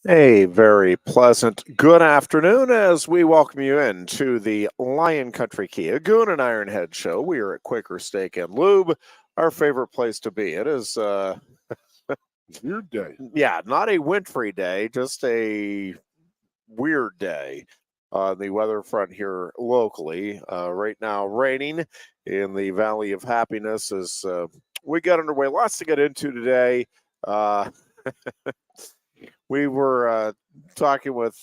A very pleasant good afternoon as we welcome you into the Lion Country Kia Goon and Ironhead show. We are at Quaker Steak and Lube, our favorite place to be. It is Weird day. yeah, not a wintry day, just a weird day on the weather front here locally. Right now, raining in the Valley of Happiness as we get underway. Lots to get into today. We were talking with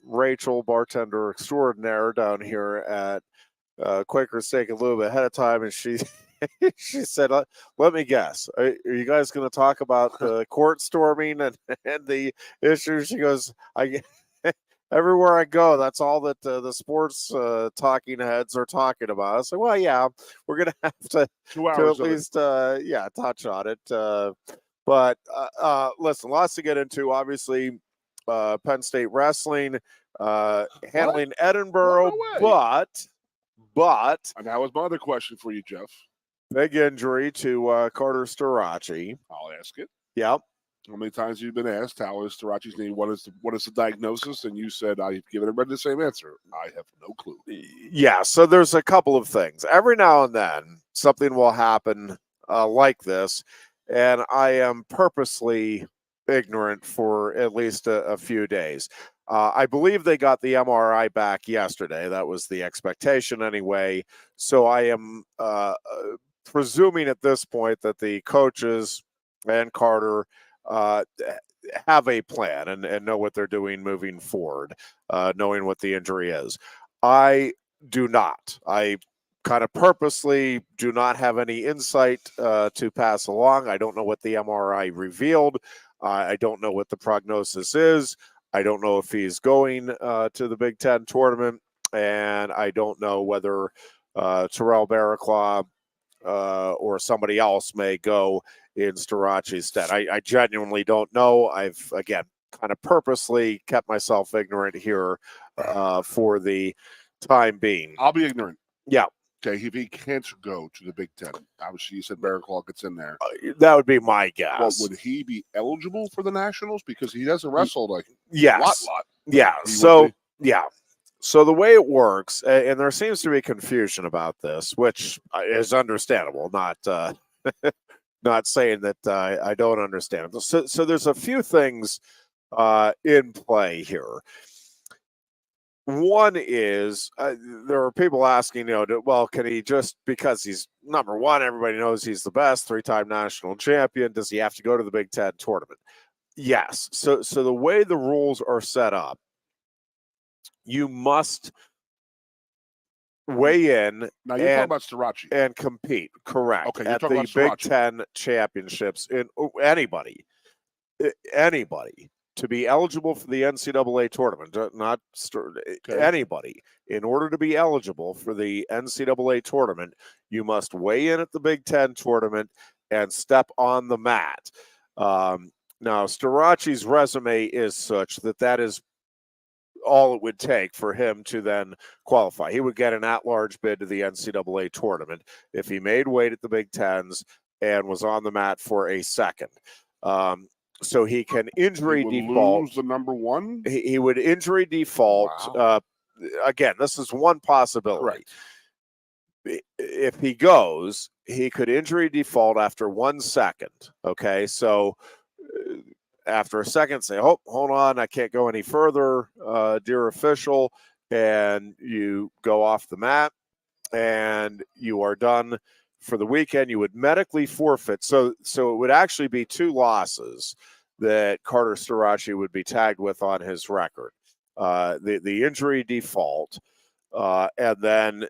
Rachel, bartender extraordinaire down here at Quaker Steak and Lube ahead of time, and she she said, "Let me guess. Are you guys going to talk about the court storming and the issues?" She goes, "I." Everywhere I go, that's all that the sports talking heads are talking about. I said, well, yeah, we're going to have to 2 hours at least, touch on it. But listen, lots to get into. Obviously, Penn State Wrestling handling Edinburgh, No but and that was my other question for you, Jeff. big injury to Carter Starachi. I'll ask it. Yep. How many times have you been asked how is Tarachi's name? What is the diagnosis? And you said I've given everybody the same answer. I have no clue. Yeah, so there's a couple of things. Every now and then, something will happen like this, and I am purposely ignorant for at least a few days. I believe they got the MRI back yesterday. That was the expectation anyway. So I am presuming at this point that the coaches and Carter have a plan and know what they're doing moving forward, knowing what the injury is. I do not. I kind of purposely do not have any insight to pass along. I don't know what the MRI revealed. I don't know what the prognosis is. I don't know if he's going to the Big Ten tournament, and I don't know whether Terrell Barraclaw or somebody else may go in Starachi's stead. I genuinely don't know. I've, again, kind of purposely kept myself ignorant here for the time being. I'll be ignorant. Yeah. Okay, if he can't go to the Big Ten, obviously you said Barraclaw gets in there. That would be my guess. Well, would he be eligible for the Nationals? Because he doesn't wrestle like yes. lot. Yeah. So, yeah. So the way it works, and there seems to be confusion about this, which is understandable, not not saying that I don't understand it. So there's a few things in play here. One is there are people asking, well, can he just, because he's number one, everybody knows he's the best, 3-time national champion, does he have to go to the Big Ten tournament? Yes. So the way the rules are set up, you must weigh in now you're talking about Starachi and compete. Correct. Okay, at the Big Ten championships. In anybody to be eligible for the NCAA tournament, not anybody. In order to be eligible for the NCAA tournament, you must weigh in at the Big Ten tournament and step on the mat. Now, Starachi's resume is such that is all it would take for him to then qualify. He would get an at-large bid to the NCAA tournament if he made weight at the Big Tens and was on the mat for a second. So he can injury default. Lose the number one? He would injury default. Wow. Again, this is one possibility. Right. If he goes, he could injury default after 1 second. Okay, so after a second, say, "Oh, hold on, I can't go any further, dear official," and you go off the mat, and you are done for the weekend. You would medically forfeit. So it would actually be 2 losses that Carter Starachi would be tagged with on his record. The injury default, and then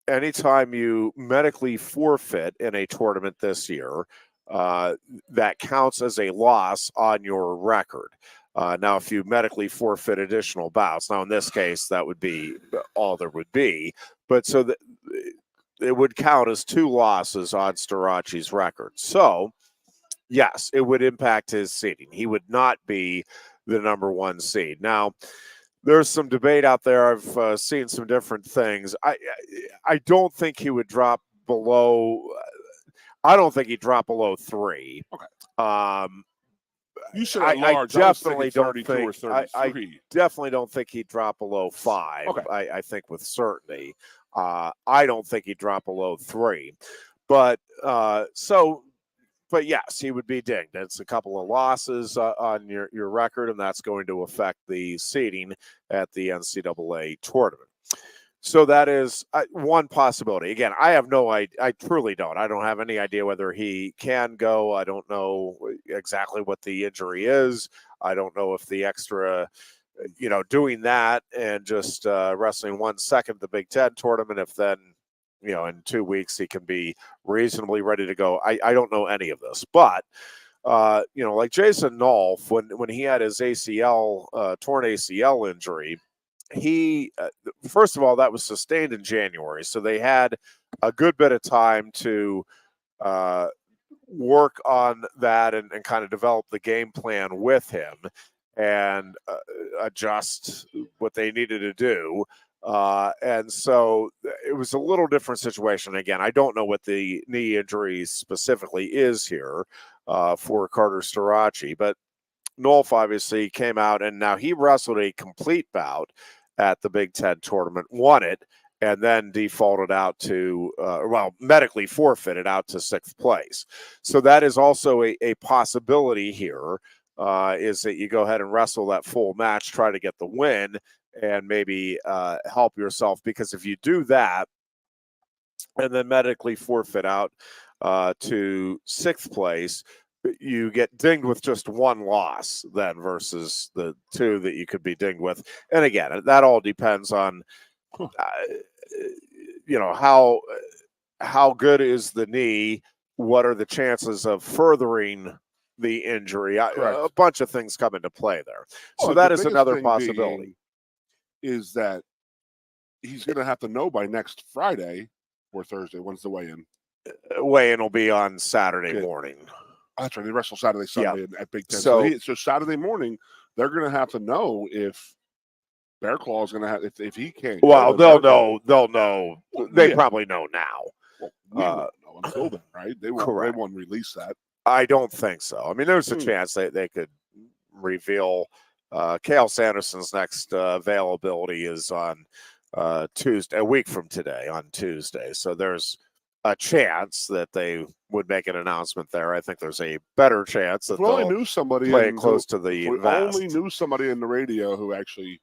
anytime you medically forfeit in a tournament this year, that counts as a loss on your record. Now, if you medically forfeit additional bouts, now in this case, that would be all there would be. But so that it would count as 2 losses on Starachi's record. So, yes, it would impact his seeding. He would not be the number 1 seed. Now, there's some debate out there. I've seen some different things. I don't think he would drop below. I don't think he'd drop below 3. Okay. You said at large. I definitely don't 32 think. or 33. I definitely don't think he'd drop below 5. Okay. I think with certainty. I don't think he'd drop below 3. But but yes, he would be dinged. It's a couple of losses on your record, and that's going to affect the seeding at the NCAA tournament. So that is one possibility. Again, I have no idea. I truly don't. I don't have any idea whether he can go. I don't know exactly what the injury is. I don't know if the extra, doing that and just wrestling 1 second at the Big Ten tournament, if then, in 2 weeks he can be reasonably ready to go. I don't know any of this. But, like Jason Nolf, when he had his torn ACL injury, he first of all, that was sustained in January, so they had a good bit of time to work on that and kind of develop the game plan with him and adjust what they needed to do. And so it was a little different situation. Again, I don't know what the knee injury specifically is here for Carter Starace, but Nolf obviously came out, and now he wrestled a complete bout at the Big Ten tournament, won it, and then defaulted out to, medically forfeited out to 6th place. So that is also a possibility here, is that you go ahead and wrestle that full match, try to get the win, and maybe help yourself. Because if you do that and then medically forfeit out to 6th place, you get dinged with just 1 loss then versus the 2 that you could be dinged with. And again, that all depends on, how good is the knee? What are the chances of furthering the injury? A bunch of things come into play there. So that is another possibility. Is that he's going to have to know by next Friday or Thursday. When's the weigh-in? Weigh-in will be on Saturday morning. That's right. They wrestle Saturday, Sunday at Big Ten. So Saturday morning, they're going to have to know if Bear Claw is going to have if he can't. Well, they'll know. They'll know. They probably know now. Well, we won't know until then, right? They won't release that. I don't think so. I mean, there's a chance they could reveal. Cale Sanderson's next availability is on Tuesday, a week from today, on Tuesday. So there's a chance that they would make an announcement there. I think there's a better chance that they'll knew somebody play it close to the vest. Only knew somebody in the radio who actually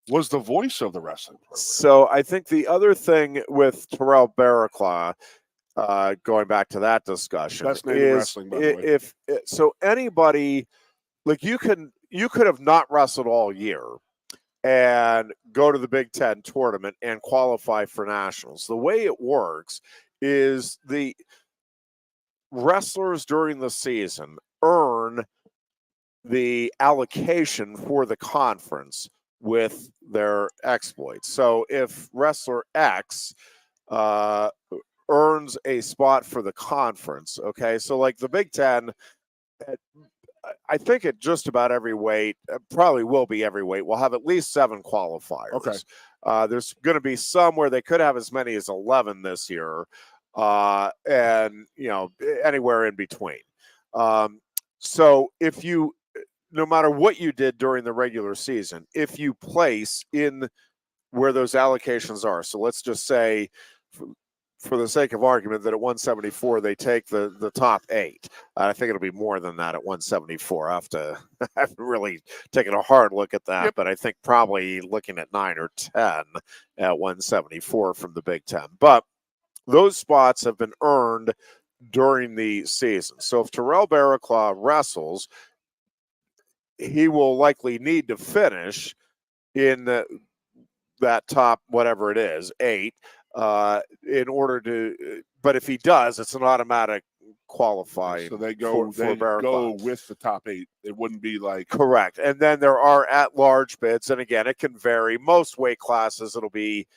was the voice of the wrestling program. So I think the other thing with Terrell Barraclaw, going back to that discussion, best name in wrestling, by the way. Anybody, like you could have not wrestled all year and go to the Big Ten tournament and qualify for nationals. The way it works is the wrestlers during the season earn the allocation for the conference with their exploits. So if wrestler X earns a spot for the conference, okay, so like the Big Ten, I think at just about every weight, probably will be every weight, we'll have at least 7 qualifiers. Okay. There's going to be some where they could have as many as 11 this year, and anywhere in between. So if you, no matter what you did during the regular season, if you place in where those allocations are, so let's just say, for the sake of argument, that at 174 they take the top 8. I think it'll be more than that at 174. I haven't really taken a hard look at that, but I think probably looking at 9 or 10 at 174 from the Big Ten. But those spots have been earned during the season. So if Terrell Barraclaw wrestles, he will likely need to finish in that top, whatever it is, 8. In order to, but if he does, it's an automatic qualifying. So they go with the top 8. It wouldn't be like correct. And then there are at-large bids, and again, it can vary. Most weight classes, it'll be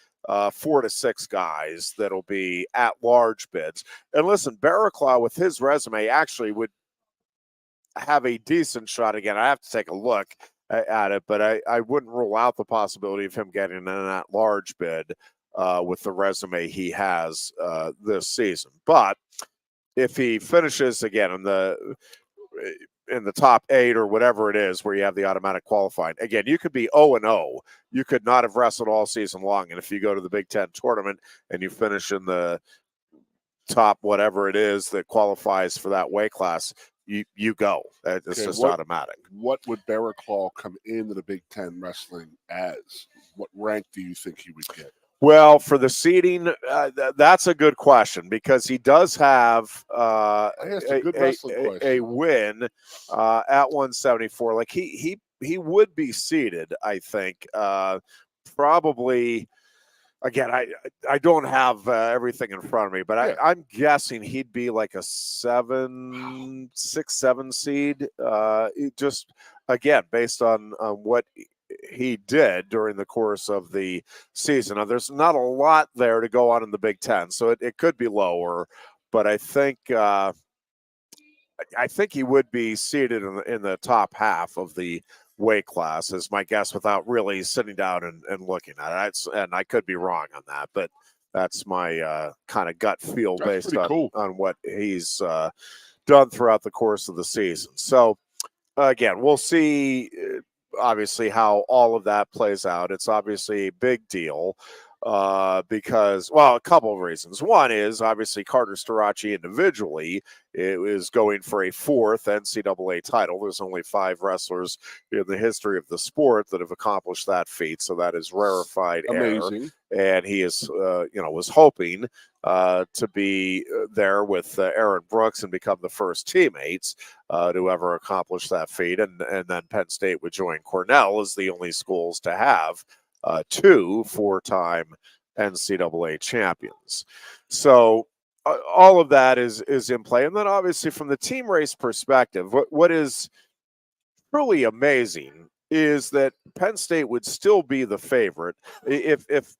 4 to 6 guys that'll be at-large bids. And listen, Barraclaw with his resume actually would have a decent shot. Again, I have to take a look at it, but I wouldn't rule out the possibility of him getting an at-large bid with the resume he has this season. But if he finishes again in in the top 8 or whatever it is where you have the automatic qualifying. Again, you could be 0-0. You could not have wrestled all season long. And if you go to the Big Ten tournament and you finish in the top whatever it is that qualifies for that weight class, you go. It's just automatic. What would Barraclaw come into the Big Ten wrestling as? What rank do you think he would get? Well, for the seeding, that's a good question because he does have a win at 174. Like he would be seeded, I think, probably. Again, I don't have everything in front of me, but I'm guessing he'd be like a 6, 7 seed. Just again, based on what he did during the course of the season. Now, there's not a lot there to go on in the Big Ten, so it could be lower, but I think he would be seated in the top half of the weight class, is my guess, without really sitting down and looking at it. And I could be wrong on that, but that's my kind of gut feel based on what he's done throughout the course of the season. So again, we'll see obviously how all of that plays out. It's obviously a big deal because, well, a couple of reasons. One is obviously Carter Starace individually is going for a 4th NCAA title. There's only 5 wrestlers in the history of the sport that have accomplished that feat, so that is rarefied air. And he is, was hoping to be there with Aaron Brooks and become the first teammates to ever accomplish that feat. And then Penn State would join Cornell as the only schools to have 2 4-time NCAA champions. So all of that is in play. And then obviously from the team race perspective, what is truly amazing is that Penn State would still be the favorite if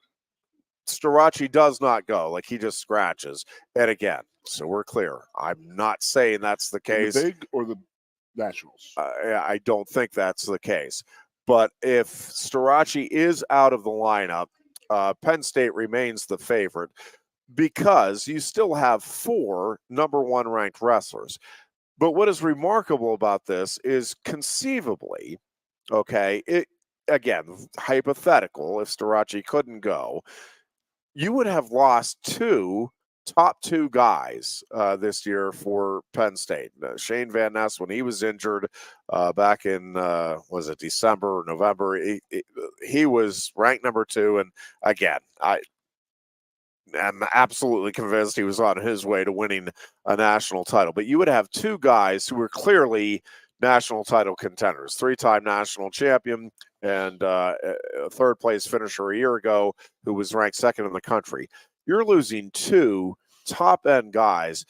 Starace does not go, like he just scratches. And again, so we're clear, I'm not saying that's the case. The Big or the Nationals? I don't think that's the case. But if Starace is out of the lineup, Penn State remains the favorite because you still have 4 number 1 ranked wrestlers. But what is remarkable about this is conceivably, again, hypothetical, if Starace couldn't go, you would have lost 2 top 2 guys this year for Penn State. Shane Van Ness, when he was injured back in, was it December or November, he was ranked number 2. And again, I'm absolutely convinced he was on his way to winning a national title. But you would have 2 guys who were clearly national title contenders, 3-time national champion and a 3rd place finisher a year ago who was ranked 2nd in the country. You're losing 2 top end guys,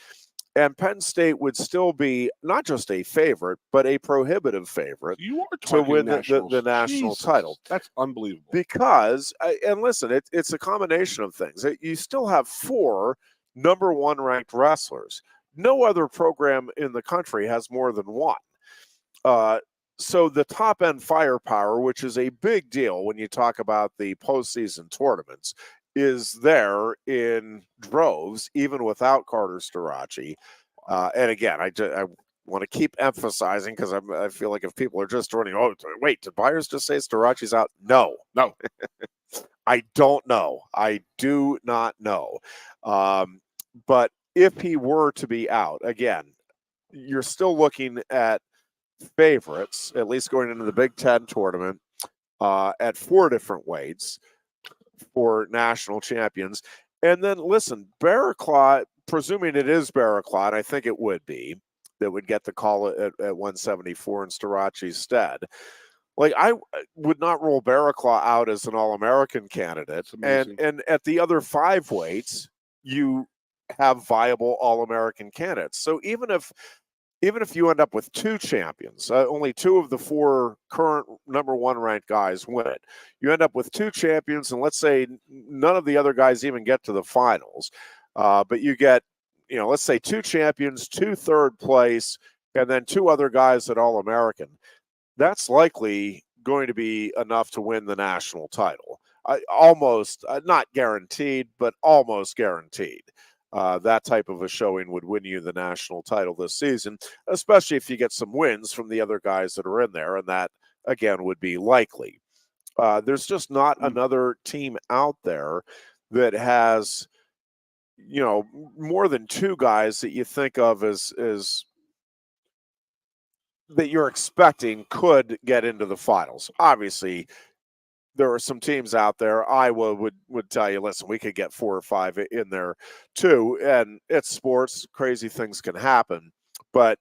and Penn State would still be not just a favorite, but a prohibitive favorite to win the national title. That's unbelievable. Because, and listen, it's a combination of things. You still have 4 number 1 ranked wrestlers. No other program in the country has more than 1. So the top end firepower, which is a big deal when you talk about the postseason tournaments, is there in droves, even without Carter Starace. And again, I want to keep emphasizing because I feel like if people are just joining, oh, wait, did Byers just say Starace's out? No. I don't know. I do not know. But if he were to be out, again, you're still looking at favorites, at least going into the Big Ten tournament, at 4 different weights for national champions. And then listen, Barraclaw, presuming it is Barraclaw, and I think it would be, that would get the call at 174 in Starace's stead. Like, I would not rule Barraclaw out as an All-American candidate. And at the other 5 weights, you have viable All-American candidates. So even if you end up with 2 champions, only 2 of the 4 current number 1 ranked guys win it. You end up with 2 champions, and let's say none of the other guys even get to the finals. But you get, let's say 2 champions, 2 3rd place, and then 2 other guys at All-American. That's likely going to be enough to win the national title. Almost, not guaranteed, but almost guaranteed. That type of a showing would win you the national title this season, especially if you get some wins from the other guys that are in there, and that, again, would be likely. There's just not another team out there that has, more than two guys that you think of as that you're expecting could get into the finals. Obviously, there are some teams out there. Iowa would tell you, listen, we could get 4 or 5 in there too. And it's sports. Crazy things can happen. But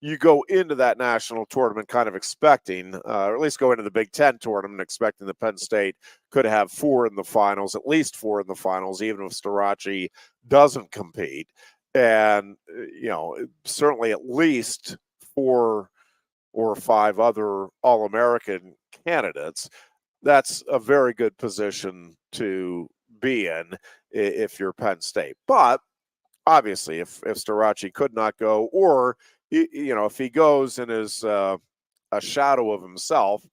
you go into that national tournament kind of expecting, or at least go into the Big Ten tournament expecting that Penn State could have 4 in the finals, at least 4 in the finals, even if Starachi doesn't compete. And, certainly at least 4 or 5 other All-American candidates. That's a very good position to be in if you're Penn State. But obviously, if Starachi could not go, or if he goes and is a shadow of himself,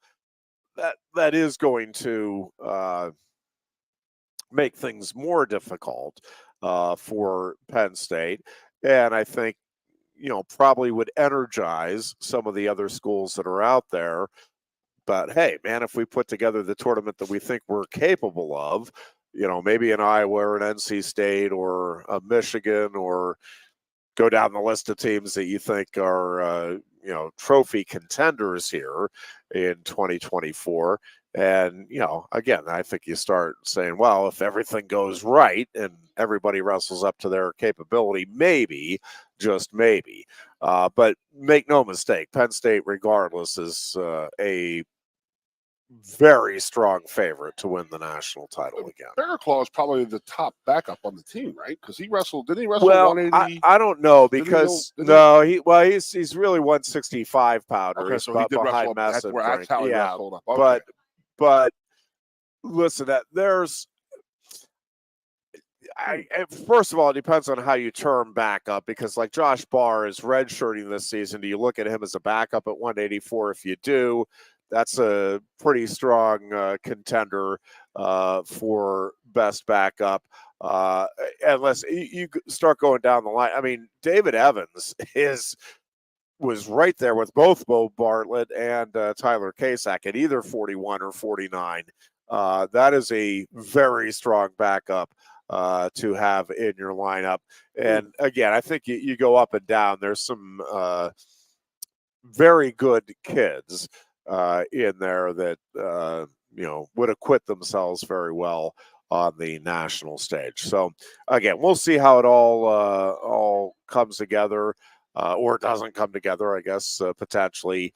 that is going to make things more difficult for Penn State. And I think, probably would energize some of the other schools that are out there. But hey, man, if we put together the tournament that we think we're capable of, maybe an Iowa or an NC State or a Michigan, or go down the list of teams that you think are, trophy contenders here in 2024. And, again, I think you start saying, well, if everything goes right and everybody wrestles up to their capability, maybe, just maybe. But make no mistake, Penn State, regardless, is a very strong favorite to win the national title again. Bearclaw is probably the top backup on the team, right? Because didn't he wrestle well, 180? I don't know, because he's really 165 pounder. Okay, he's so he did wrestle. That's how he wrestled up. Okay. But listen, first of all, it depends on how you term backup, because like Josh Barr is redshirting this season. Do you look at him as a backup at 184? If you do, that's a pretty strong contender for best backup. Unless you start going down the line. I mean, David Evans was right there with both Bo Bartlett and Tyler Kasak at either 41 or 49. That is a very strong backup to have in your lineup. And again, I think you go up and down. There's some very good kids in there that would acquit themselves very well on the national stage. So again, we'll see how it all comes together, or doesn't come together, I guess, potentially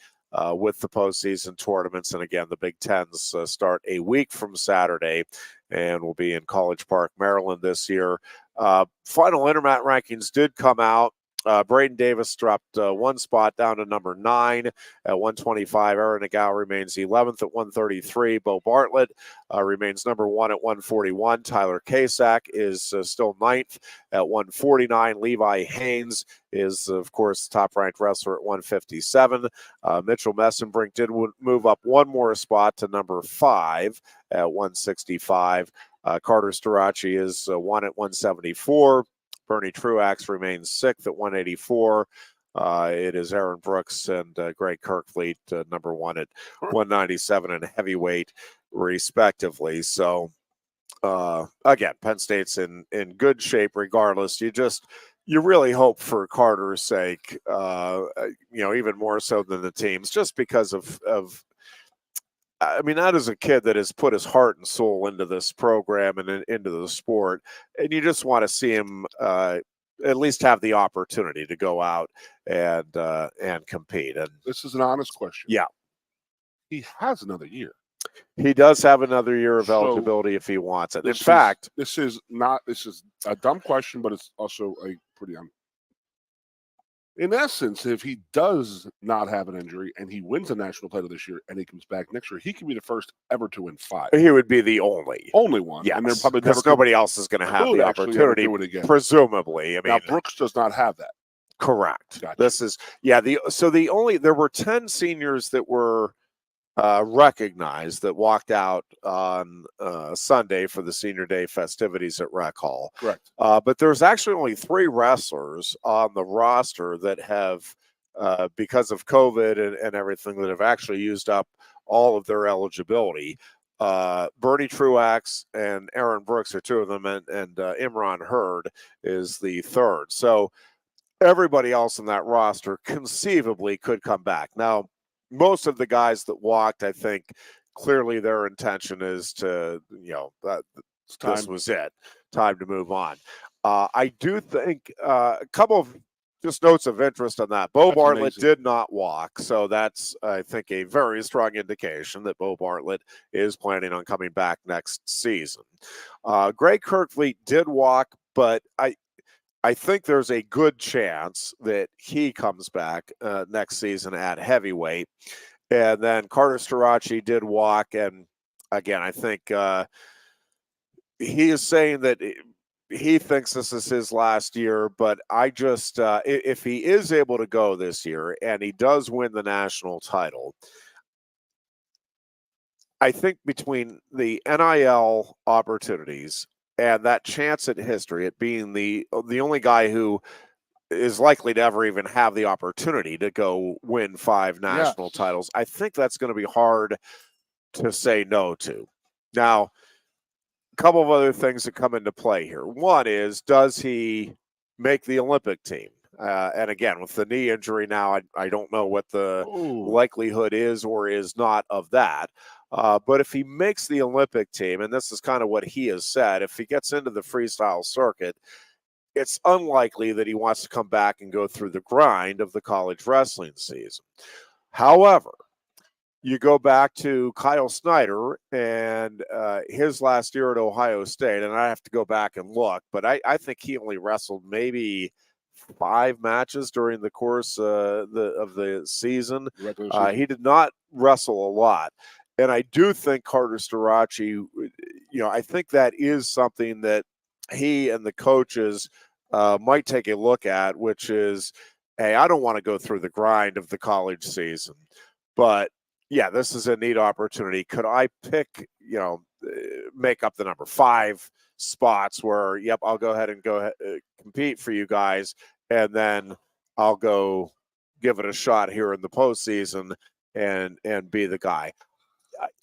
with the postseason tournaments. And again, the Big Tens start a week from Saturday, and will be in College Park, Maryland this year. Final Intermat rankings did come out. Braden Davis dropped 1 spot down to number 9 at 125. Aaron Nagao remains 11th at 133. Bo Bartlett remains number 1 at 141. Tyler Kasak is still 9th at 149. Levi Haynes is, of course, top-ranked wrestler at 157. Mitchell Messenbrink did move up 1 more spot to number 5 at 165. Carter Starachi is 1 at 174. Bernie Truax remains 6th at 184. It is Aaron Brooks and Greg Kirkfleet, number 1 at 197 and heavyweight, respectively. So, again, Penn State's in good shape regardless. You really hope for Carter's sake, even more so than the teams, just because of I mean, that is a kid that has put his heart and soul into this program and into the sport, and you just want to see him at least have the opportunity to go out and compete. And this is an honest question. Yeah, he has another year. He does have another year of eligibility if he wants it. In fact, this is a dumb question, but it's also a pretty in essence, if he does not have an injury and he wins a national title this year and he comes back next year, he can be the first ever to win 5. He would be the only one. Yes, and they're probably because nobody else is going to have the opportunity, presumably. I mean, now Brooks does not have that. Correct. Gotcha. This is there were 10 seniors that were recognized that walked out on Sunday for the senior day festivities at Rec Hall. Correct. But there's actually only 3 wrestlers on the roster that have, because of COVID and everything, that have actually used up all of their eligibility. Bernie Truax and Aaron Brooks are 2 of them, and Imran Hurd is the 3rd. So everybody else in that roster conceivably could come back. Now, most of the guys that walked, I think clearly their intention is to, this was it, time to move on. I do think a couple of just notes of interest on that. Bo Bartlett did not walk, so that's, I think, a very strong indication that Bo Bartlett is planning on coming back next season. Greg Kirkfleet did walk, but I think there's a good chance that he comes back next season at heavyweight. And then Carter Starachi did walk. And again, I think he is saying that he thinks this is his last year. But I just, if he is able to go this year and he does win the national title, I think between the NIL opportunities and that chance at history, at being the only guy who is likely to ever even have the opportunity to go win 5 national titles, I think that's going to be hard to say no to. Now, a couple of other things that come into play here. One is, does he make the Olympic team? And again, with the knee injury now, I don't know what the likelihood is or is not of that. But if he makes the Olympic team, and this is kind of what he has said, if he gets into the freestyle circuit, it's unlikely that he wants to come back and go through the grind of the college wrestling season. However, you go back to Kyle Snyder and his last year at Ohio State, and I have to go back and look, but I think he only wrestled maybe 5 matches during the course of the season. He did not wrestle a lot. And I do think Carter Starachi, I think that is something that he and the coaches might take a look at, which is, hey, I don't want to go through the grind of the college season, but yeah, this is a neat opportunity. Could I pick, make up the number 5 spots where, yep, I'll go ahead and compete for you guys, and then I'll go give it a shot here in the postseason and be the guy.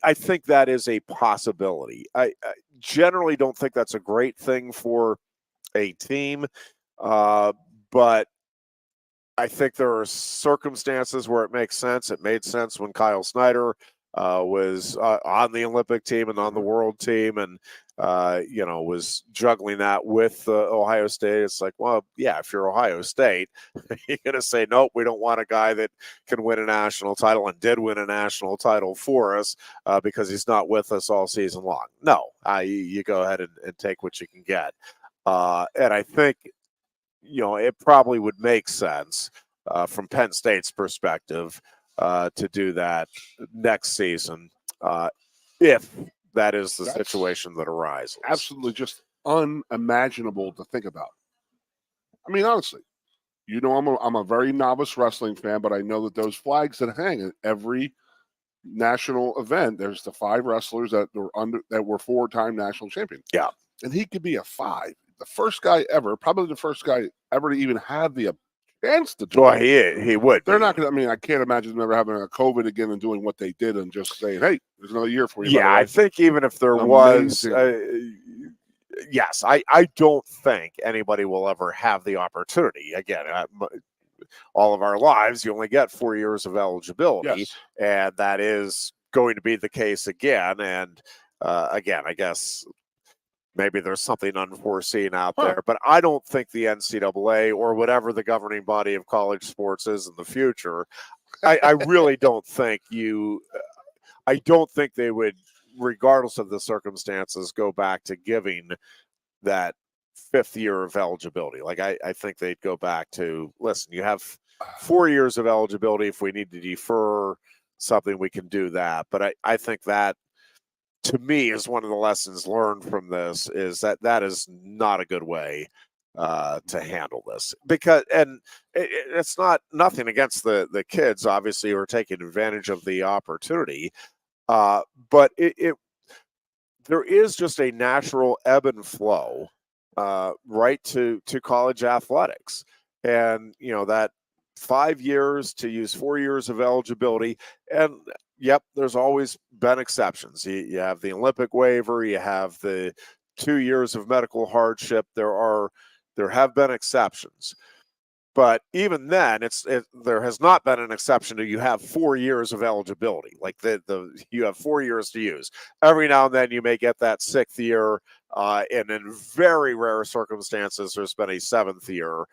I think that is a possibility. I generally don't think that's a great thing for a team, but I think there are circumstances where it makes sense. It made sense when Kyle Snyder was on the Olympic team and on the world team, and was juggling that with Ohio State. It's like, well, yeah, if you're Ohio State, you're going to say, nope, we don't want a guy that can win a national title and did win a national title for us because he's not with us all season long. No, you go ahead and take what you can get. And I think, it probably would make sense from Penn State's perspective to do that next season if that is the situation that arises. Absolutely just unimaginable to think about. I mean, honestly, I'm a very novice wrestling fan, but I know that those flags that hang at every national event, there's the 5 wrestlers that were 4-time national champions. Yeah. And he could be a 5. The first guy ever, probably the first guy ever to even have the chance to do it. He would. They're not going to, I can't imagine them ever having a COVID again and doing what they did and just saying, hey, there's another year for you. Yeah, I think even if there was, yes, I don't think anybody will ever have the opportunity. Again, all of our lives, you only get 4 years of eligibility, and that is going to be the case again. And again, I guess maybe there's something unforeseen out there, but I don't think the NCAA or whatever the governing body of college sports is in the future, I really don't think I don't think they would, regardless of the circumstances, go back to giving that 5th year of eligibility. Like I think they'd go back to, listen, you have 4 years of eligibility. If we need to defer something, we can do that. But I think that, to me, is one of the lessons learned from this, is that is not a good way to handle this, because it's not nothing against the kids, obviously, who are taking advantage of the opportunity, but there is just a natural ebb and flow right to college athletics, and that 5 years to use 4 years of eligibility. And yep, there's always been exceptions. You have the Olympic waiver, you have the 2 years of medical hardship. There have been exceptions, but even then, there has not been an exception to you have 4 years of eligibility. Like you have 4 years to use. Every now and then you may get that 6th year, and in very rare circumstances, there's been a 7th year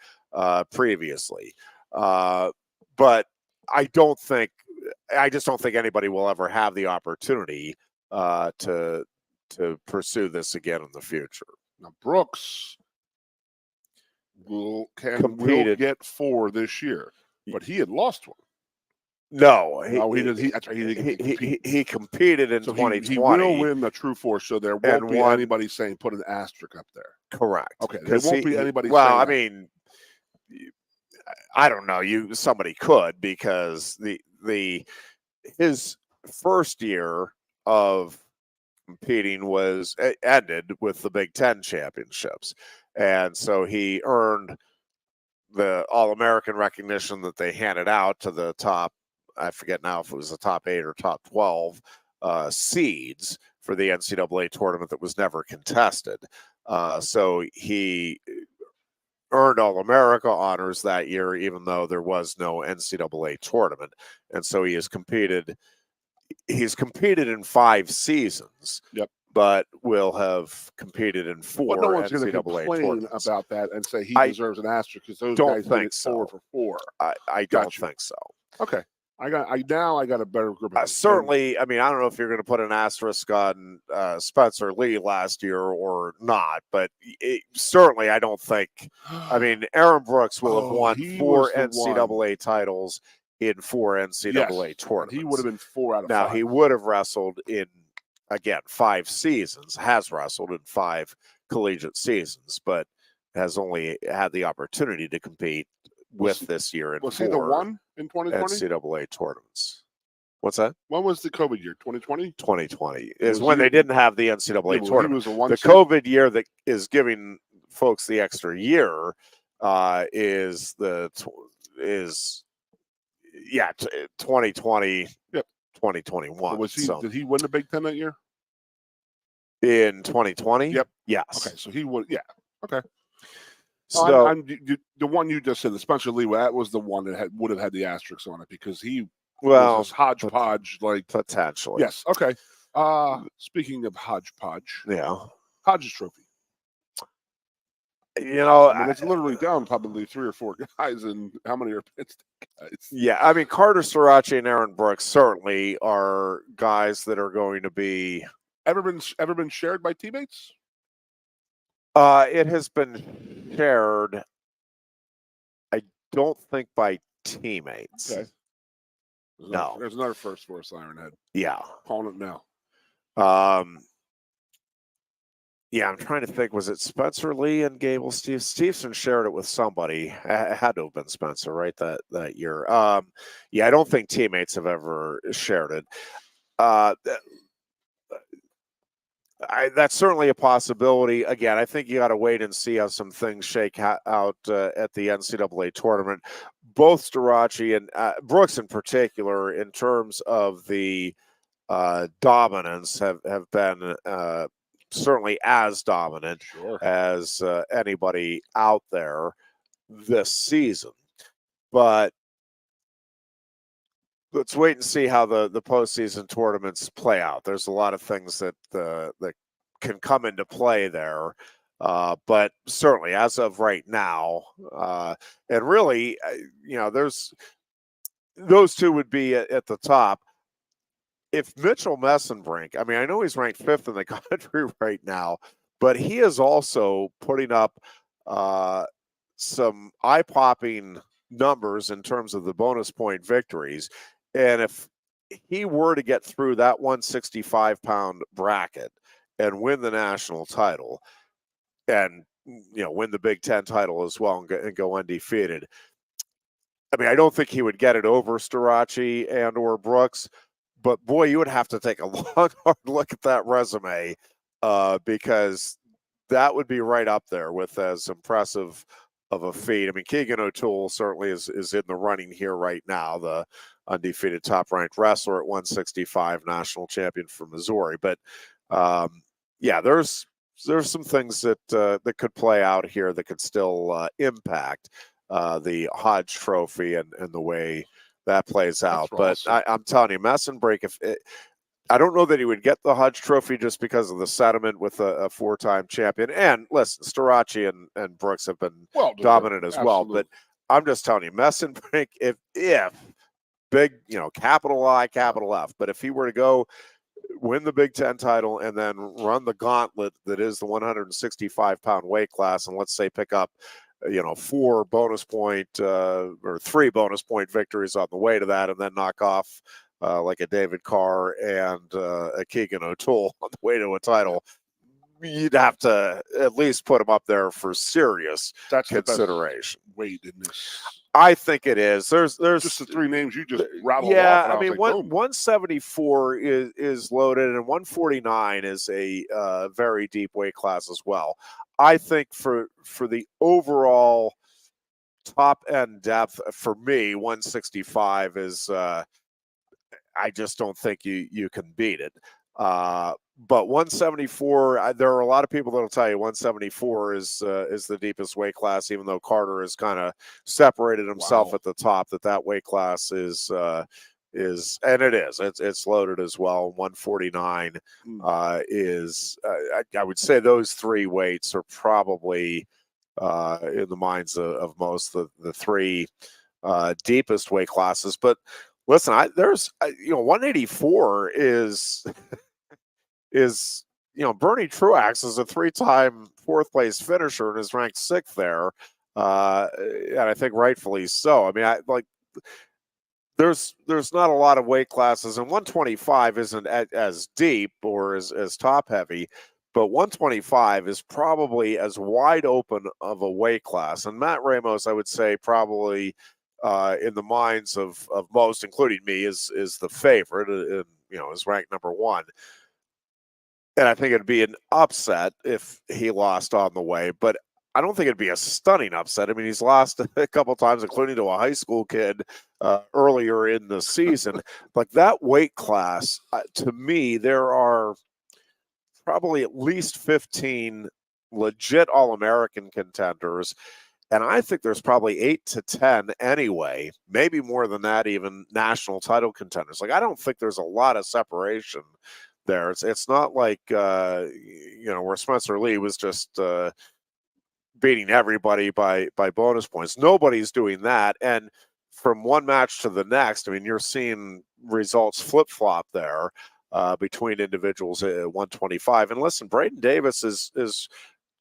previously. But I just don't think anybody will ever have the opportunity to pursue this again in the future. Now, Brooks will get 4 this year, but he had lost one. No, he competed in 2020. He will win the True 4, so there won't be anybody saying put an asterisk up there. Correct. Okay, there won't be anybody. Well, I saying mean, I don't know. Somebody could, because his first year of competing ended with the Big Ten championships, and so he earned the All-American recognition that they handed out to the top. I forget now if it was the top 8 or top 12 seeds for the NCAA tournament that was never contested. So he earned All-America honors that year, even though there was no NCAA tournament. And so he's competed in 5 seasons. Yep. But will have competed in 4 no one's NCAA complain tournaments about that and say he deserves an asterisk because those don't guys think did it so. 4 for 4. I don't think so. Okay. I got a better group of certainly. I mean, I don't know if you're going to put an asterisk on Spencer Lee last year or not, but certainly I don't think. I mean, Aaron Brooks will have won 4 NCAA titles in 4 NCAA tournaments. He would have been 4 out of 5. Now, he would have wrestled in, again, 5 seasons, has wrestled in 5 collegiate seasons, but has only had the opportunity to compete this year in 4 he the one in 2020? NCAA tournaments. What's that? When was the COVID year? 2020? 2020 is when they didn't have the NCAA tournament. The COVID year that is giving folks the extra year is 2020. Yep. 2021. Did he win the Big Ten that year? In 2020? Yep. Yes. Okay, so he would. Yeah. Okay. So the one you just said, the Spencer Lee, that was the one that would have had the asterisk on it because he was hodgepodge, like potentially. Yes. Okay. Speaking of hodgepodge, Hodges Trophy. It's literally down probably 3 or 4 guys, and how many are Penn State guys? Yeah, I mean, Carter Sirachi and Aaron Brooks certainly are guys that are going to be ever been shared by teammates. It has been shared. I don't think by teammates. Okay. No. There's another first for us, Ironhead. Yeah. Calling it now. Yeah, I'm trying to think. Was it Spencer Lee and Gable Stevenson shared it with somebody? It had to have been Spencer, right? That year. Yeah, I don't think teammates have ever shared it. That's certainly a possibility. Again, I think you got to wait and see how some things shake out at the NCAA tournament. Both Starachi and Brooks in particular, in terms of the dominance, have been certainly as dominant as anybody out there this season. But let's wait and see how the postseason tournaments play out. There's a lot of things that can come into play there. But certainly as of right now, and really, there's those two would be at the top. If Mitchell Messenbrink, I mean, I know he's ranked 5th in the country right now, but he is also putting up some eye-popping numbers in terms of the bonus point victories. And if he were to get through that 165-pound bracket and win the national title, and win the Big Ten title as well and go undefeated. I mean, I don't think he would get it over Starace and or Brooks, but boy, you would have to take a long, hard look at that resume because that would be right up there with as impressive of a feat. I mean, Keegan O'Toole certainly is in the running here right now, the undefeated top-ranked wrestler at 165, national champion from Missouri. But yeah, there's some things that could play out here that could still impact the Hodge Trophy and the way that plays out. But I'm telling you, Messenbrink, I don't know that he would get the Hodge Trophy just because of the sentiment with a four-time champion. And listen, Starace and Brooks have been dominant as well. But I'm just telling you, Messenbrink, if big, capital I, capital F, but if he were to go win the Big Ten title and then run the gauntlet that is the 165-pound weight class, and let's say pick up 4 bonus point or 3 bonus point victories on the way to that, and then knock off like a David Carr and a Keegan O'Toole on the way to a title, you'd have to at least put him up there for serious consideration. Weight in this, I think it is. There's just the 3 names you just rattled off. Yeah, I mean, 174 is loaded, and 149 is a very deep weight class as well. I think for the overall top end depth, for me, 165 is. I just don't think you can beat it. But 174, there are a lot of people that'll tell you 174 is the deepest weight class, even though Carter has kind of separated himself at the top. That weight class is and it is. It's loaded as well. 149 is. I would say those 3 weights are probably in the minds of most the 3 deepest weight classes. But listen, there's 184 is Bernie Truax is a 3-time 4th place finisher and is ranked 6th there, and I think rightfully so. I mean, there's not a lot of weight classes, and 125 isn't as deep or as top heavy, but 125 is probably as wide open of a weight class. And Matt Ramos, I would say, probably in the minds of most, including me, is the favorite. Is ranked number 1. And I think it'd be an upset if he lost on the way, but I don't think it'd be a stunning upset. I mean, he's lost a couple times, including to a high school kid earlier in the season. Like that weight class, to me, there are probably at least 15 legit All-American contenders. And I think there's probably 8 to 10 anyway, maybe more than that, even national title contenders. Like, I don't think there's a lot of separation there. It's not like, where Spencer Lee was just beating everybody by bonus points. Nobody's doing that. And from one match to the next, I mean, you're seeing results flip-flop there between individuals at 125. And listen, Braden Davis is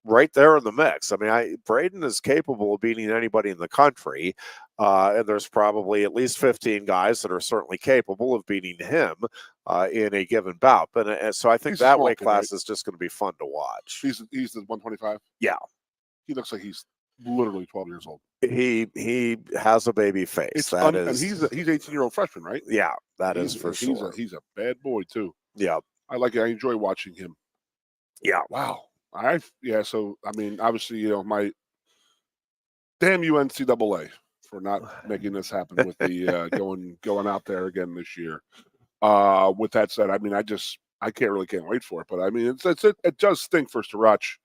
right there in the mix. I mean, Braden is capable of beating anybody in the country, and there's probably at least 15 guys that are certainly capable of beating him in a given bout. But so I think that weight class is just going to be fun to watch. He's the 125? Yeah. He looks like he's literally 12 years old. He has a baby face. And he's 18-year-old freshman, right? Yeah, that is for sure. He's a bad boy too. Yeah. I enjoy watching him. Yeah. Wow. So I mean, obviously, my damn UNCAA for not making this happen with the going out there again this year. With that said, I mean, I can't wait for it. But I mean, it does stink for Starace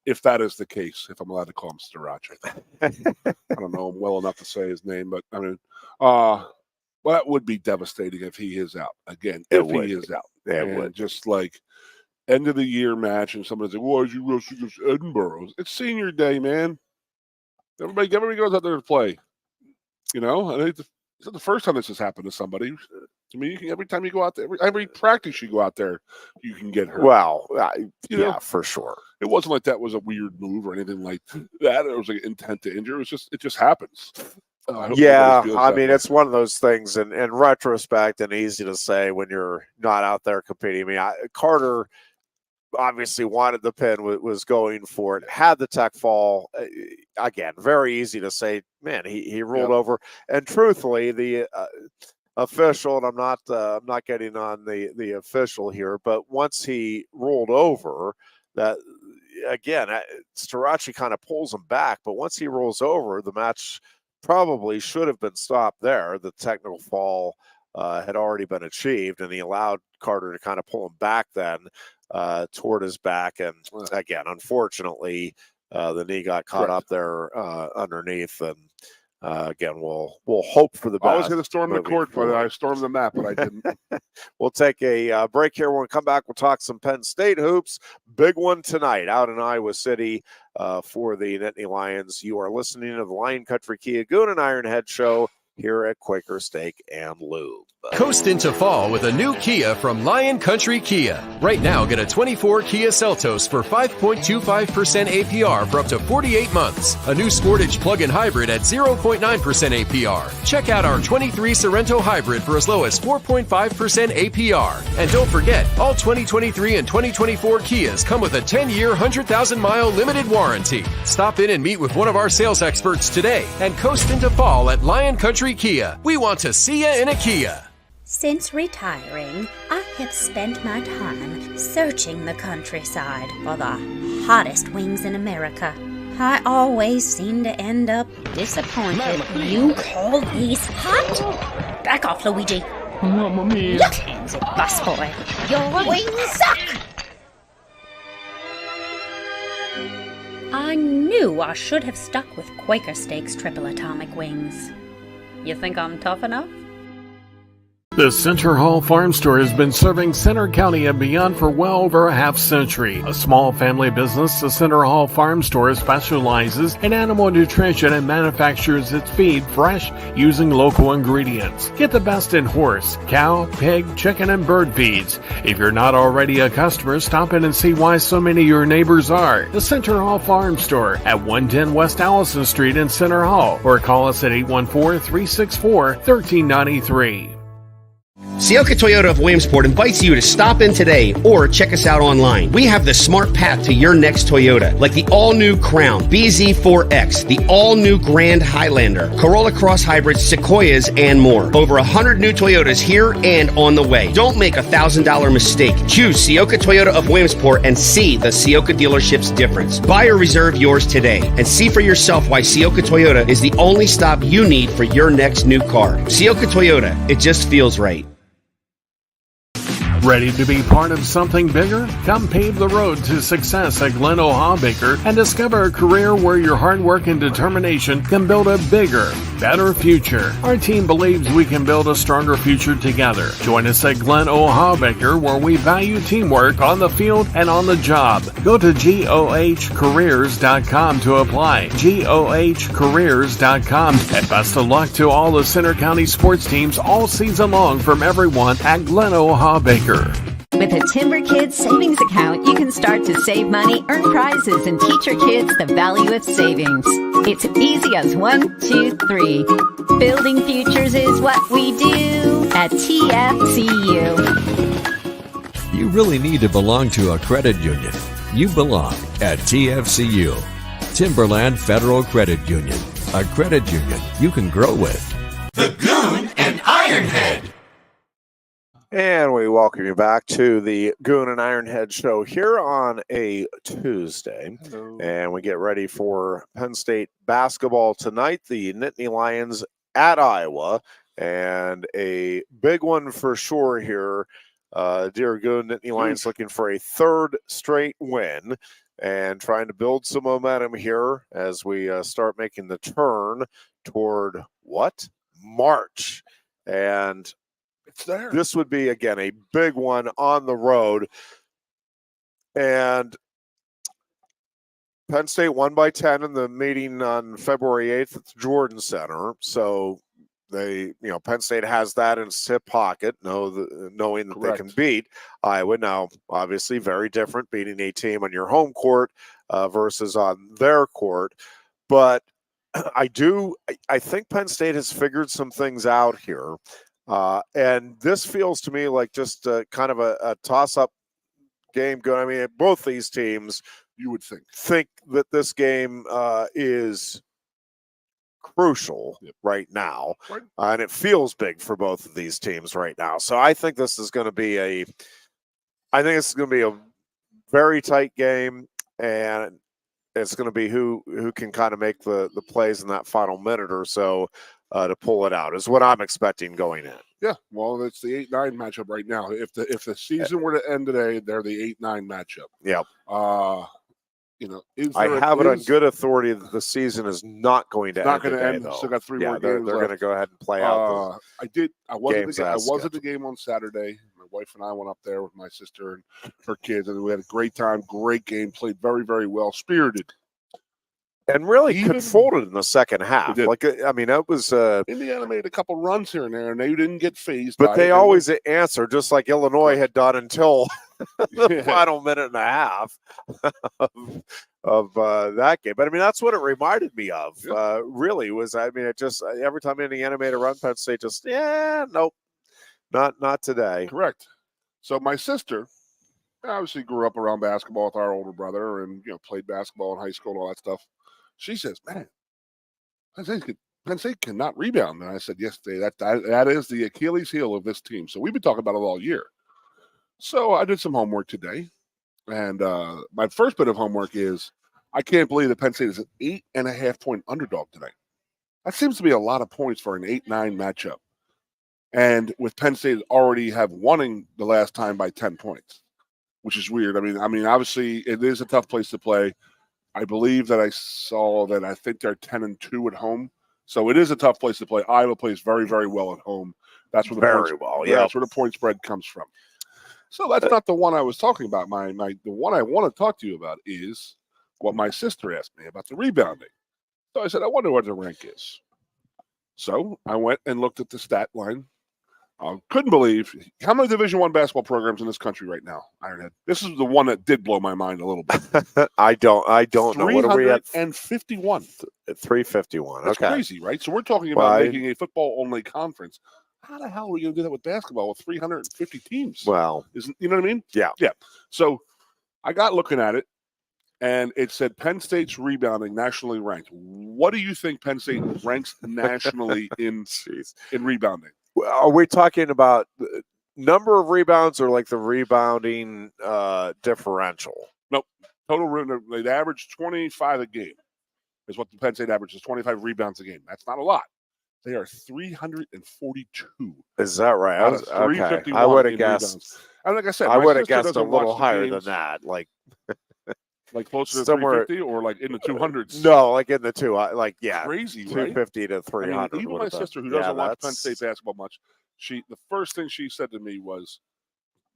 if that is the case. If I'm allowed to call him Starace, I don't know him well enough to say his name, but I mean, that would be devastating if he is out again. He is out, it would just like. End of the year match, and somebody's like, "Why did you rush against Edinburgh?" It's senior day, man. Everybody goes out there to play. And it's not the first time this has happened to somebody. I mean, every time you go out there, every practice you go out there, you can get hurt. Well, yeah, for sure. It wasn't like that was a weird move or anything like that. It was like intent to injure. It just happens. I mean, it's one of those things in retrospect and easy to say when you're not out there competing. I mean, Carter obviously wanted the pin, was going for it, had the tech fall. Again, very easy to say, man, he rolled over. And truthfully, the official, and I'm not getting on the official here, but once he rolled over, that again, Starachi kind of pulls him back, but once he rolls over, the match probably should have been stopped there. The technical fall had already been achieved, and he allowed Carter to kind of pull him back then toward his back. And again, unfortunately, the knee got caught up there underneath. And again, we'll hope for the best. I was going to storm the court, but I stormed the mat, but I didn't. We'll take a break here. When we come back, we'll talk some Penn State hoops. Big one tonight out in Iowa City for the Nittany Lions. You are listening to the Lion Country Kia Goon and Ironhead show here at Quaker Steak and Lube. Coast into fall with a new Kia from Lion Country Kia. Right now, get a 24 Kia Seltos for 5.25% APR for up to 48 months. A new Sportage plug-in hybrid at 0.9% APR. Check out our 23 Sorrento hybrid for as low as 4.5% APR. And don't forget, all 2023 and 2024 Kias come with a 10-year, 100,000-mile limited warranty. Stop in and meet with one of our sales experts today and coast into fall at Lion Country Kia. We want to see you in a Kia. Since retiring, I have spent my time searching the countryside for the hottest wings in America. I always seem to end up disappointed. You call these hot? Back off, Luigi. Mamma mia. Look, hands it, busboy. Your wings suck! I knew I should have stuck with Quaker Steak's triple atomic wings. You think I'm tough enough? The Center Hall Farm Store has been serving Center County and beyond for well over a half century. A small family business, the Center Hall Farm Store specializes in animal nutrition and manufactures its feed fresh using local ingredients. Get the best in horse, cow, pig, chicken, and bird feeds. If you're not already a customer, stop in and see why so many of your neighbors are. The Center Hall Farm Store at 110 West Allison Street in Center Hall, or call us at 814-364-1393. Sioka Toyota of Williamsport invites you to stop in today or check us out online. We have the smart path to your next Toyota, like the all-new Crown, BZ4X, the all-new Grand Highlander, Corolla Cross Hybrids, Sequoias, and more. Over 100 new Toyotas here and on the way. Don't make a $1,000 mistake. Choose Sioka Toyota of Williamsport and see the Sioka dealership's difference. Buy or reserve yours today and see for yourself why Sioka Toyota is the only stop you need for your next new car. Sioka Toyota, it just feels right. Ready to be part of something bigger? Come pave the road to success at Glen Baker and discover a career where your hard work and determination can build a bigger, better future. Our team believes we can build a stronger future together. Join us at Glen Baker, where we value teamwork on the field and on the job. Go to GOHcareers.com to apply. GOHcareers.com. And best of luck to all the Center County sports teams all season long from everyone at Glen Baker. With a Timber Kids savings account, you can start to save money, earn prizes, and teach your kids the value of savings. It's easy as 1, 2, 3. Building futures is what we do at TFCU. You really need to belong to a credit union. You belong at TFCU, Timberland Federal Credit Union, a credit union you can grow with. The Goon and Ironhead. And we welcome you back to the Goon and Ironhead show here on a Tuesday. Hello. And we get ready for Penn State basketball tonight. The Nittany Lions at Iowa. And a big one for sure here. Dear Goon, Nittany Lions looking for a third straight win and trying to build some momentum here as we start making the turn toward what? March. And it's there. This would be, again, a big one on the road. And Penn State won by 10 in the meeting on February 8th at the Jordan Center. So they, Penn State has that in its hip pocket, knowing that Correct. They can beat Iowa. Now, obviously, very different beating a team on your home court versus on their court. But I think Penn State has figured some things out here. And this feels to me like just kind of a toss-up game good. I mean, both these teams, you would think that this game is crucial right now, and it feels big for both of these teams right now. So I think this is going to be a very tight game, and it's going to be who can kind of make the plays in that final minute or so to pull it out is what I'm expecting going in. Yeah, well, it's the 8-9 matchup right now. If the season were to end today, they're the 8-9 matchup. Yeah. I have it on good authority that the season is not going to end today, though. Still got 3 more games. They're going to go ahead and play out. I was at the game on Saturday. My wife and I went up there with my sister and her kids, and we had a great time. Great game. Played very, very well. Spirited. And really controlled it in the second half. Like, I mean, that was Indiana made a couple runs here and there, and they didn't get phased. But they always answer, just like Illinois had done until the final minute and a half of that game. But I mean, that's what it reminded me of. Really was. I mean, it just every time Indiana made a run, Penn State just nope, not today. Correct. So my sister obviously grew up around basketball with our older brother, and played basketball in high school and all that stuff. She says, "Man, Penn State cannot rebound." And I said, "Yes, that is the Achilles heel of this team." So we've been talking about it all year. So I did some homework today, and my first bit of homework is I can't believe that Penn State is an 8.5-point underdog tonight. That seems to be a lot of points for an 8-9 matchup, and with Penn State already have won the last time by 10 points, which is weird. I mean, obviously it is a tough place to play. I believe that I saw that I think they're 10-2 at home. So it is a tough place to play. Iowa plays very, very well at home. That's where that's where the point spread comes from. So that's not the one I was talking about. The one I want to talk to you about is what my sister asked me about the rebounding. So I said, I wonder what the rank is. So I went and looked at the stat line. Couldn't believe how many Division I basketball programs in this country right now, Ironhead. This is the one that did blow my mind a little bit. I don't know. What are we at? 351. 351. That's crazy, right? So we're talking about making a football-only conference. How the hell are we going to do that with basketball with 350 teams? Well, you know what I mean? Yeah. So I got looking at it, and it said Penn State's rebounding nationally ranked. What do you think Penn State ranks nationally in rebounding? Are we talking about the number of rebounds or like the rebounding differential? Nope. Total, they average 25 a game is what the Penn State averages, 25 rebounds a game. That's not a lot. They are 342. Is that right? I would have guessed. And like I said, I would have guessed a little higher than that. Like closer to somewhere 350 or like in the 200s. No, like in the two. Crazy, 250 to 300. Even my sister, who doesn't watch Penn State basketball much, the first thing she said to me was,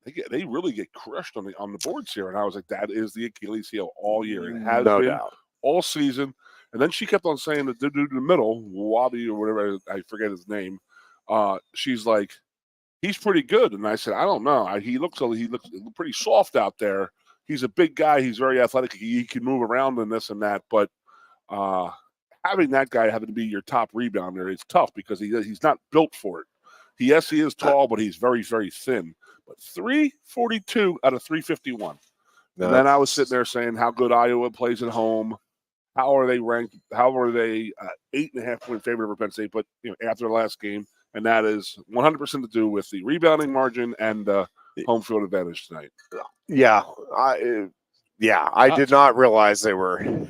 "They really get crushed on the boards here." And I was like, "That is the Achilles heel all year. It has been all season." And then she kept on saying that the dude in the middle, Wabi or whatever, I forget his name. She's like, "He's pretty good." And I said, "I don't know. He looks pretty soft out there. He's a big guy. He's very athletic. He can move around and this and that. But having that guy having to be your top rebounder is tough because he's not built for it. Yes, he is tall, but he's very, very thin. But 342 out of 351. And then I was sitting there saying how good Iowa plays at home. How are they ranked? How are they 8.5-point favorite over Penn State? But after the last game, and that is 100% to do with the rebounding margin and home field advantage tonight. Yeah, I did not realize they were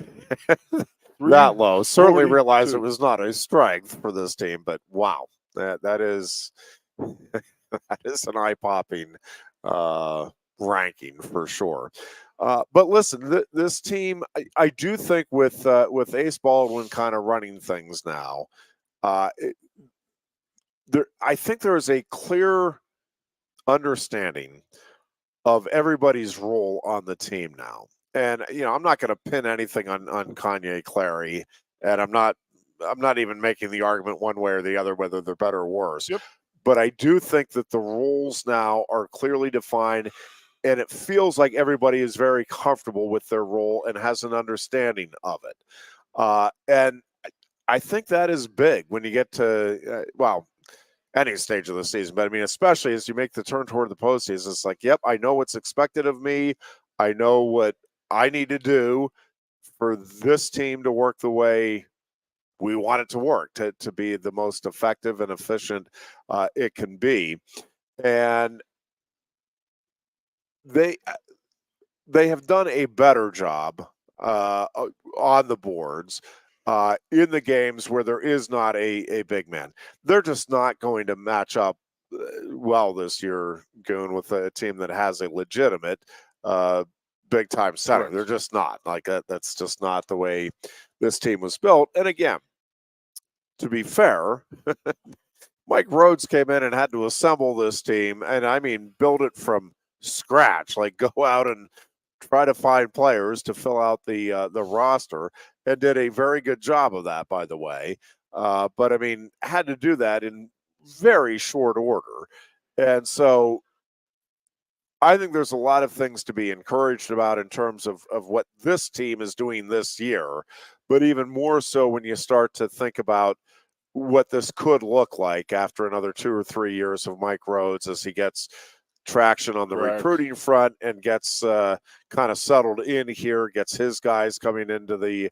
that low. Certainly realized it was not a strength for this team, but wow, that is an eye-popping ranking for sure. But listen, this team, I do think with Ace Baldwin kind of running things now, I think there is a clear understanding of everybody's role on the team now. And I'm not going to pin anything on Kanye Clary, and I'm not even making the argument one way or the other whether they're better or worse. Yep. But I do think that the roles now are clearly defined, and it feels like everybody is very comfortable with their role and has an understanding of it. And I think that is big when you get to any stage of the season. But I mean, especially as you make the turn toward the postseason, it's like, yep, I know what's expected of me. I know what I need to do for this team to work the way we want it to work, to be the most effective and efficient it can be. And they have done a better job on the boards in the games where there is not a big man. They're just not going to match up well this year, Goon, with a team that has a legitimate big time center. Right. They're just not like that. That's just not the way this team was built. And again, to be fair, Mike Rhodes came in and had to assemble this team, and I mean build it from scratch, like go out and try to find players to fill out the roster, and did a very good job of that, by the way. But I mean, had to do that in very short order. And so I think there's a lot of things to be encouraged about in terms of what this team is doing this year, but even more so when you start to think about what this could look like after another 2 or 3 years of Mike Rhodes as he gets traction on the recruiting front and gets kind of settled in here, gets his guys coming into the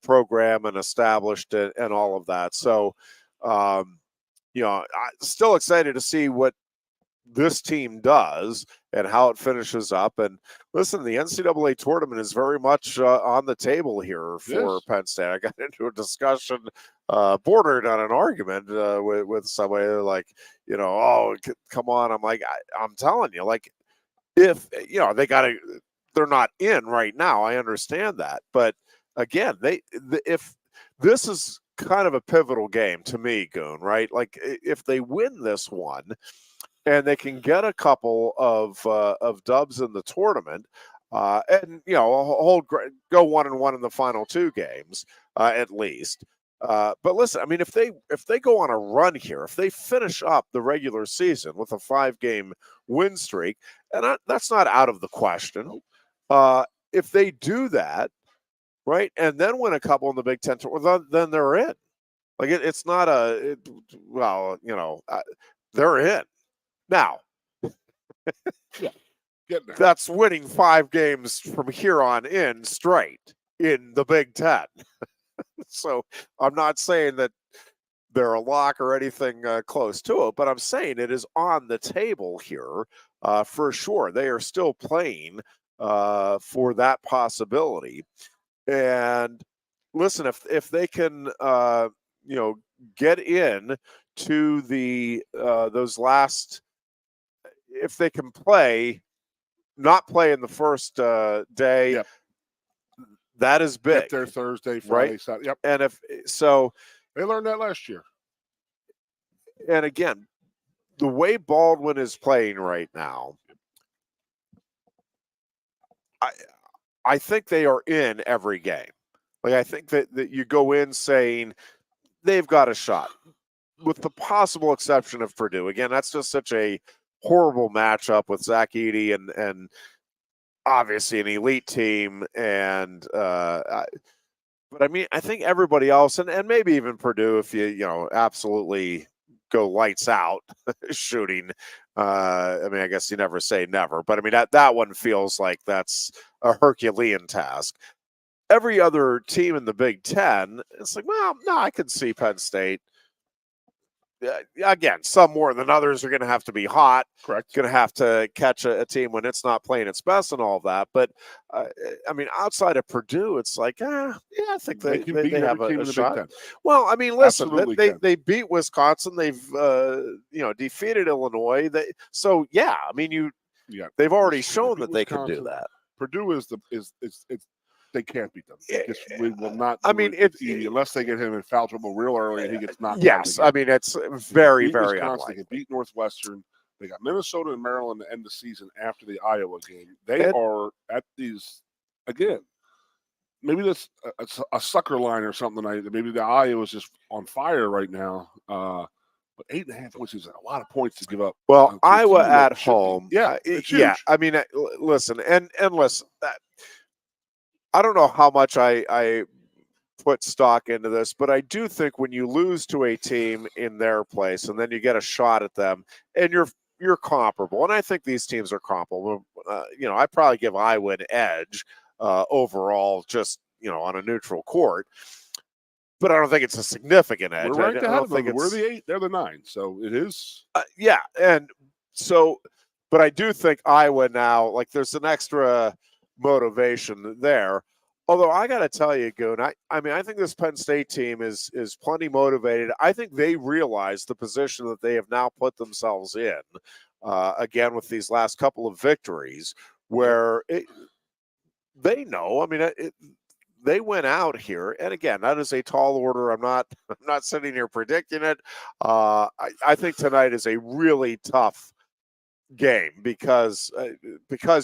program and established and all of that. So, you know, I'm still excited to see what this team does and how it finishes up. And listen, the NCAA tournament is very much on the table here for Penn State. I got into a discussion bordered on an argument with somebody like, you know, oh, come on. I'm like, I'm telling you, like, if, you know, they're not in right now. I understand that. But again, if this is kind of a pivotal game to me, Goon, right? Like if they win this one, and they can get a couple of dubs in the tournament, and you know, go 1-1 in the final 2 games at least. But listen, I mean, if they go on a run here, if they finish up the regular season with a 5-game win streak, and that's not out of the question. If they do that, right, and then win a couple in the Big Ten, then they're in. Like it's not well, you know, they're in. Now, that's winning 5 games from here on in straight in the Big Ten. So I'm not saying that they're a lock or anything close to it, but I'm saying it is on the table here for sure. They are still playing for that possibility. And listen, if they can, you know, get in to the those last. If they can not play in the first day, that is big. Get there Thursday, Friday, right? Saturday. Yep. And if so, they learned that last year. And again, the way Baldwin is playing right now, I think they are in every game. Like I think that you go in saying they've got a shot, with the possible exception of Purdue. Again, that's just such a horrible matchup with Zach Edey and obviously an elite team. And but I mean, I think everybody else, and maybe even Purdue, if you know, absolutely go lights out shooting. I mean, I guess you never say never, but I mean, that one feels like that's a Herculean task. Every other team in the Big Ten, it's like, well, no, I can see Penn State. Again, some more than others are going to have to be hot. Correct. Going to have to catch a team when it's not playing its best and all of that. But I mean, outside of Purdue, it's like, yeah, I think they have a shot. Well, I mean, listen, they beat Wisconsin. They've you know, defeated Illinois. So yeah, I mean, they've already shown that they can do that. Purdue is they can't beat them. We will not. I mean, unless they get him in foul trouble real early and he gets knocked out. Yes, I mean, it's very, very Wisconsin, unlikely. They can beat Northwestern. They got Minnesota and Maryland to end the season after the Iowa game. They are at these again. Maybe that's a sucker line or something. Maybe the Iowa is just on fire right now. But 8.5 points is a lot of points to give up. Well, Iowa at home. Yeah. I mean, listen, and listen. I don't know how much I put stock into this, but I do think when you lose to a team in their place and then you get a shot at them and you're comparable, and I think these teams are comparable. I probably give Iowa an edge overall, just on a neutral court, but I don't think it's a significant edge. We're ranked ahead of them. We're the 8; they're the 9, so it is. And so, but I do think Iowa now, like, there's an extra motivation there. Although I got to tell you, Goon, I think this Penn State team is plenty motivated. I think they realize the position that they have now put themselves in, again, with these last couple of victories, where they know. I mean, they went out here, and again, that is a tall order. I'm not sitting here predicting it. I think tonight is a really tough game because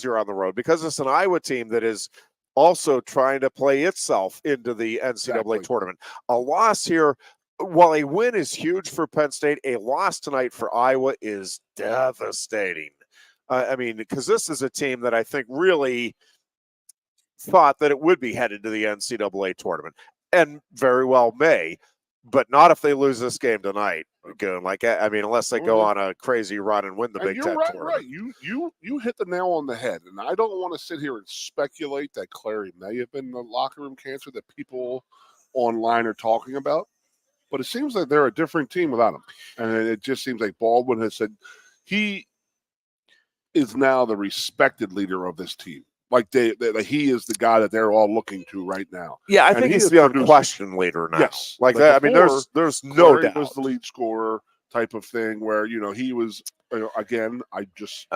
you're on the road, because it's an Iowa team that is also trying to play itself into the NCAA tournament. A loss here, while a win is huge for Penn State, a loss tonight for Iowa is devastating. Because this is a team that I think really thought that it would be headed to the NCAA tournament, and very well may, but not if they lose this game tonight. Unless they go on a crazy run and win the Big Ten tournament. Right. You hit the nail on the head, and I don't want to sit here and speculate that Clary may have been the locker room cancer that people online are talking about, but it seems like they're a different team without him, and it just seems like Baldwin has said he is now the respected leader of this team. Like he is the guy that they're all looking to right now. Yeah, I think he's the unquestioned leader now. Yes, like that. There's no Clary doubt. Was the lead scorer type of thing where he was. Again, I just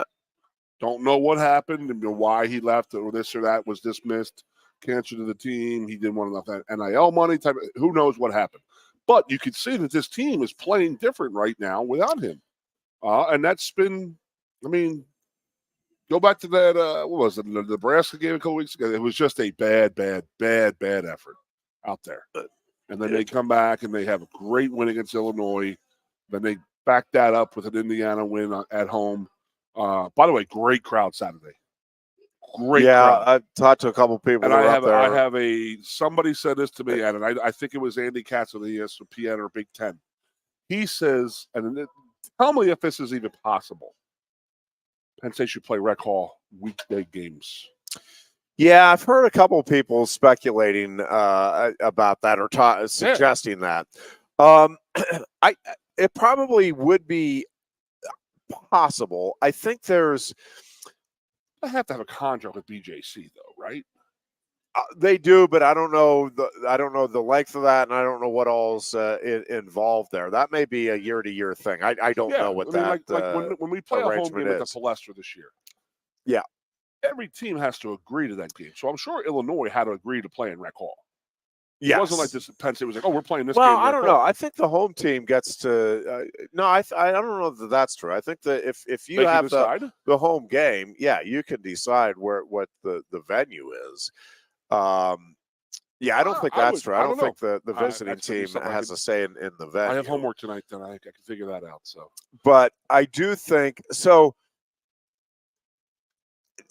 don't know what happened and why he left or this or that was dismissed. Cancer to the team. He didn't want enough NIL money. Who knows what happened? But you can see that this team is playing different right now without him, and that's been. Go back to that, what was it, the Nebraska game a couple weeks ago? It was just a bad effort out there. And then they come back and they have a great win against Illinois. Then they back that up with an Indiana win at home. By the way, great crowd Saturday. Great crowd. I've talked to a couple people. And somebody said this to me, and I think it was Andy Katz of the ESPN or Big Ten. He says, and tell me if this is even possible. Penn State should play Rec Hall weekday games. Yeah, I've heard a couple of people speculating about that or suggesting that. It probably would be possible. I think I have to have a contract with BJC though, right? They do, but I don't know the length of that, and I don't know what all's involved there. That may be a year-to-year thing. I don't know what that. When we play a home game at the Palestra this year, every team has to agree to that game. So I'm sure Illinois had to agree to play in Rec Hall. Yes. It wasn't like this. Penn State was like, "Oh, we're playing this game." Well, I don't know. I think the home team gets to. No, I don't know that that's true. I think that if you have the home game, you can decide what the venue is. I don't think that's true. I don't think the visiting team has a say in the venue. I have homework tonight, then I can figure that out. So, but I do think so.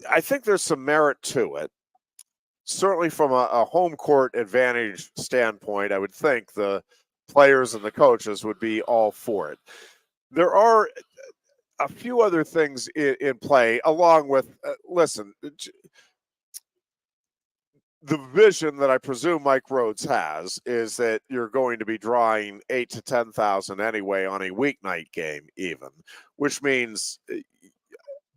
I think there's some merit to it. Certainly, from a home court advantage standpoint, I would think the players and the coaches would be all for it. There are a few other things in play, along with the vision that I presume Mike Rhodes has is that you're going to be drawing 8,000 to 10,000 anyway on a weeknight game, even, which means.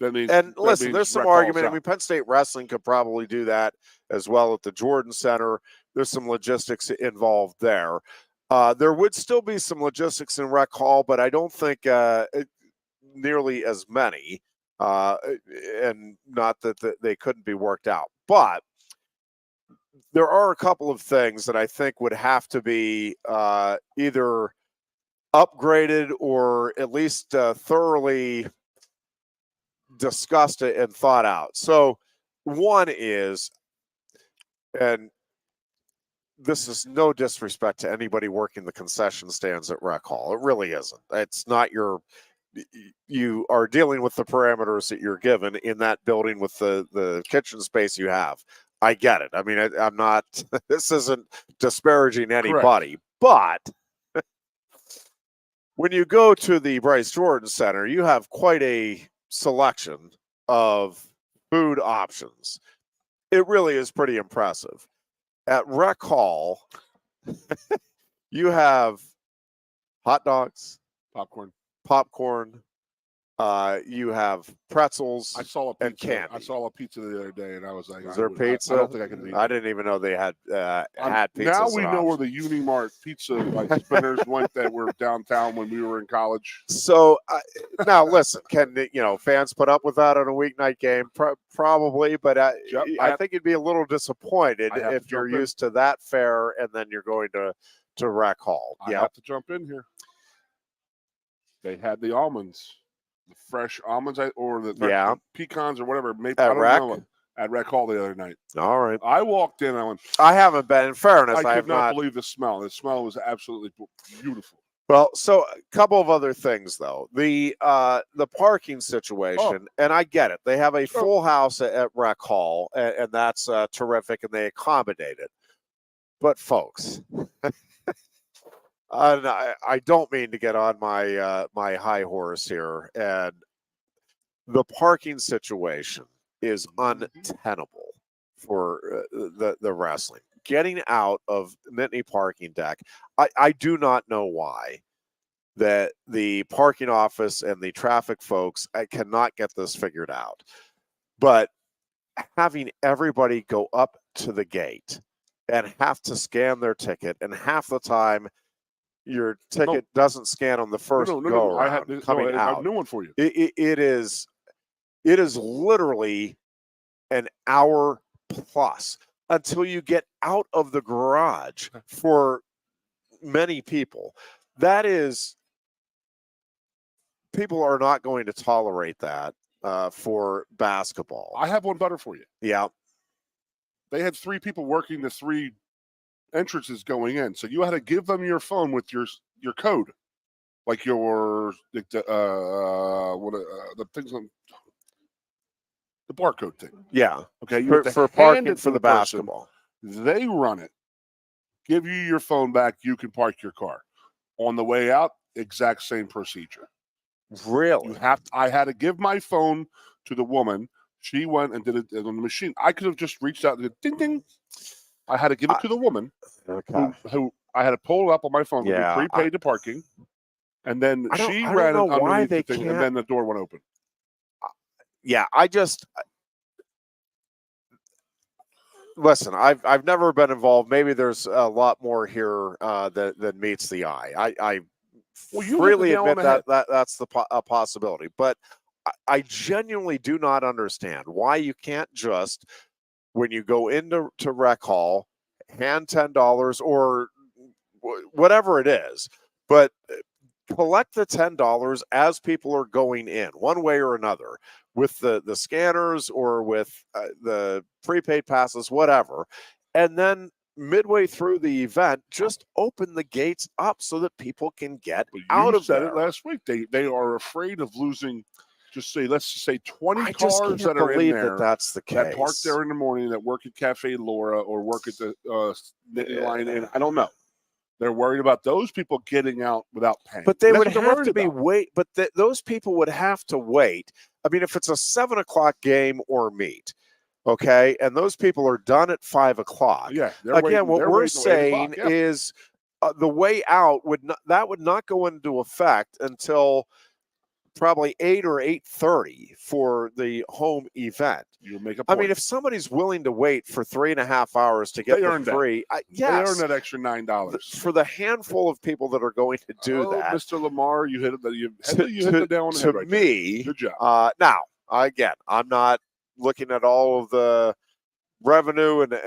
There's some argument. Penn State Wrestling could probably do that as well at the Jordan Center. There's some logistics involved there. There would still be some logistics in Rec Hall, but I don't think nearly as many, and not that they couldn't be worked out. But there are a couple of things that I think would have to be either upgraded or at least thoroughly discussed and thought out. So one is, and this is no disrespect to anybody working the concession stands at Rec Hall. It really isn't. It's not you are dealing with the parameters that you're given in that building with the kitchen space you have. I get it. I mean, I'm not. This isn't disparaging anybody, but when you go to the Bryce Jordan Center, you have quite a selection of food options. It really is pretty impressive. At Rec Hall, you have hot dogs, popcorn. You have pretzels. I saw a pizza. And candy. I saw a pizza the other day, and I was like, "Is there pizza?" I don't think I can eat. I didn't even know they had pizza. Now we know where the Unimart pizza spinners went that were downtown when we were in college. So now, listen, can fans put up with that on a weeknight game? Probably, but I think you'd be a little disappointed if you're used to that fare and then you're going to Rec Hall. I have to jump in here. They had the almonds. The fresh almonds or the pecans or whatever. Maybe at Rec? At Rec Hall the other night. All right. I walked in. I haven't been. In fairness, I have could not believe the smell. The smell was absolutely beautiful. Well, so a couple of other things though. The parking situation, and I get it. They have a full house at Rec Hall, and that's terrific, and they accommodate it. But folks. I don't mean to get on my my high horse here, and the parking situation is untenable for the wrestling. Getting out of Nittany parking deck, I do not know why that the parking office and the traffic folks cannot get this figured out. But having everybody go up to the gate and have to scan their ticket, and half the time your ticket doesn't scan on the first go I have a new one for you. It is literally an hour plus until you get out of the garage for many people. That is, people are not going to tolerate that for basketball. I have one better for you. Yeah. They had 3 people working the 3 entrances going in, so you had to give them your phone with your code, like your the things on the barcode thing. Yeah. Okay. For parking for the basketball. They run it. Give you your phone back. You can park your car. On the way out, exact same procedure. Really? I had to give my phone to the woman. She went and did it on the machine. I could have just reached out and did ding ding. I had to give it to the woman who I had to pull it up on my phone. Yeah, prepaid to parking, and then she ran underneath the thing, and then the door went open. Yeah, listen. I've never been involved. Maybe there's a lot more here than meets the eye. I freely admit that's a possibility, but I genuinely do not understand why you can't just, when you go into Rec Hall, hand $10 or whatever it is, but collect the $10 as people are going in, one way or another, with the scanners or with the prepaid passes, whatever. And then midway through the event, just open the gates up so that people can get out of there. You said it last week. They are afraid of losing. Let's just say 20 cars that are in there. That's the case. That park there in the morning, that work at Cafe Laura or work at the line in. I don't know. They're worried about those people getting out without paying. But they would have to be But those people would have to wait. I mean, if it's a 7 o'clock game or meet, okay, and those people are done at 5 o'clock. Yeah. Again, what we're saying is the way out would not go into effect until probably 8 or 8:30 for the home event. You make a point. I mean, if somebody's willing to wait for 3.5 hours to get the free, they earn that extra $9 for the handful of people that are going to do that. Mr. Lamar, you hit the nail on the head right me. Good job. Now, again, I'm not looking at all of the revenue, and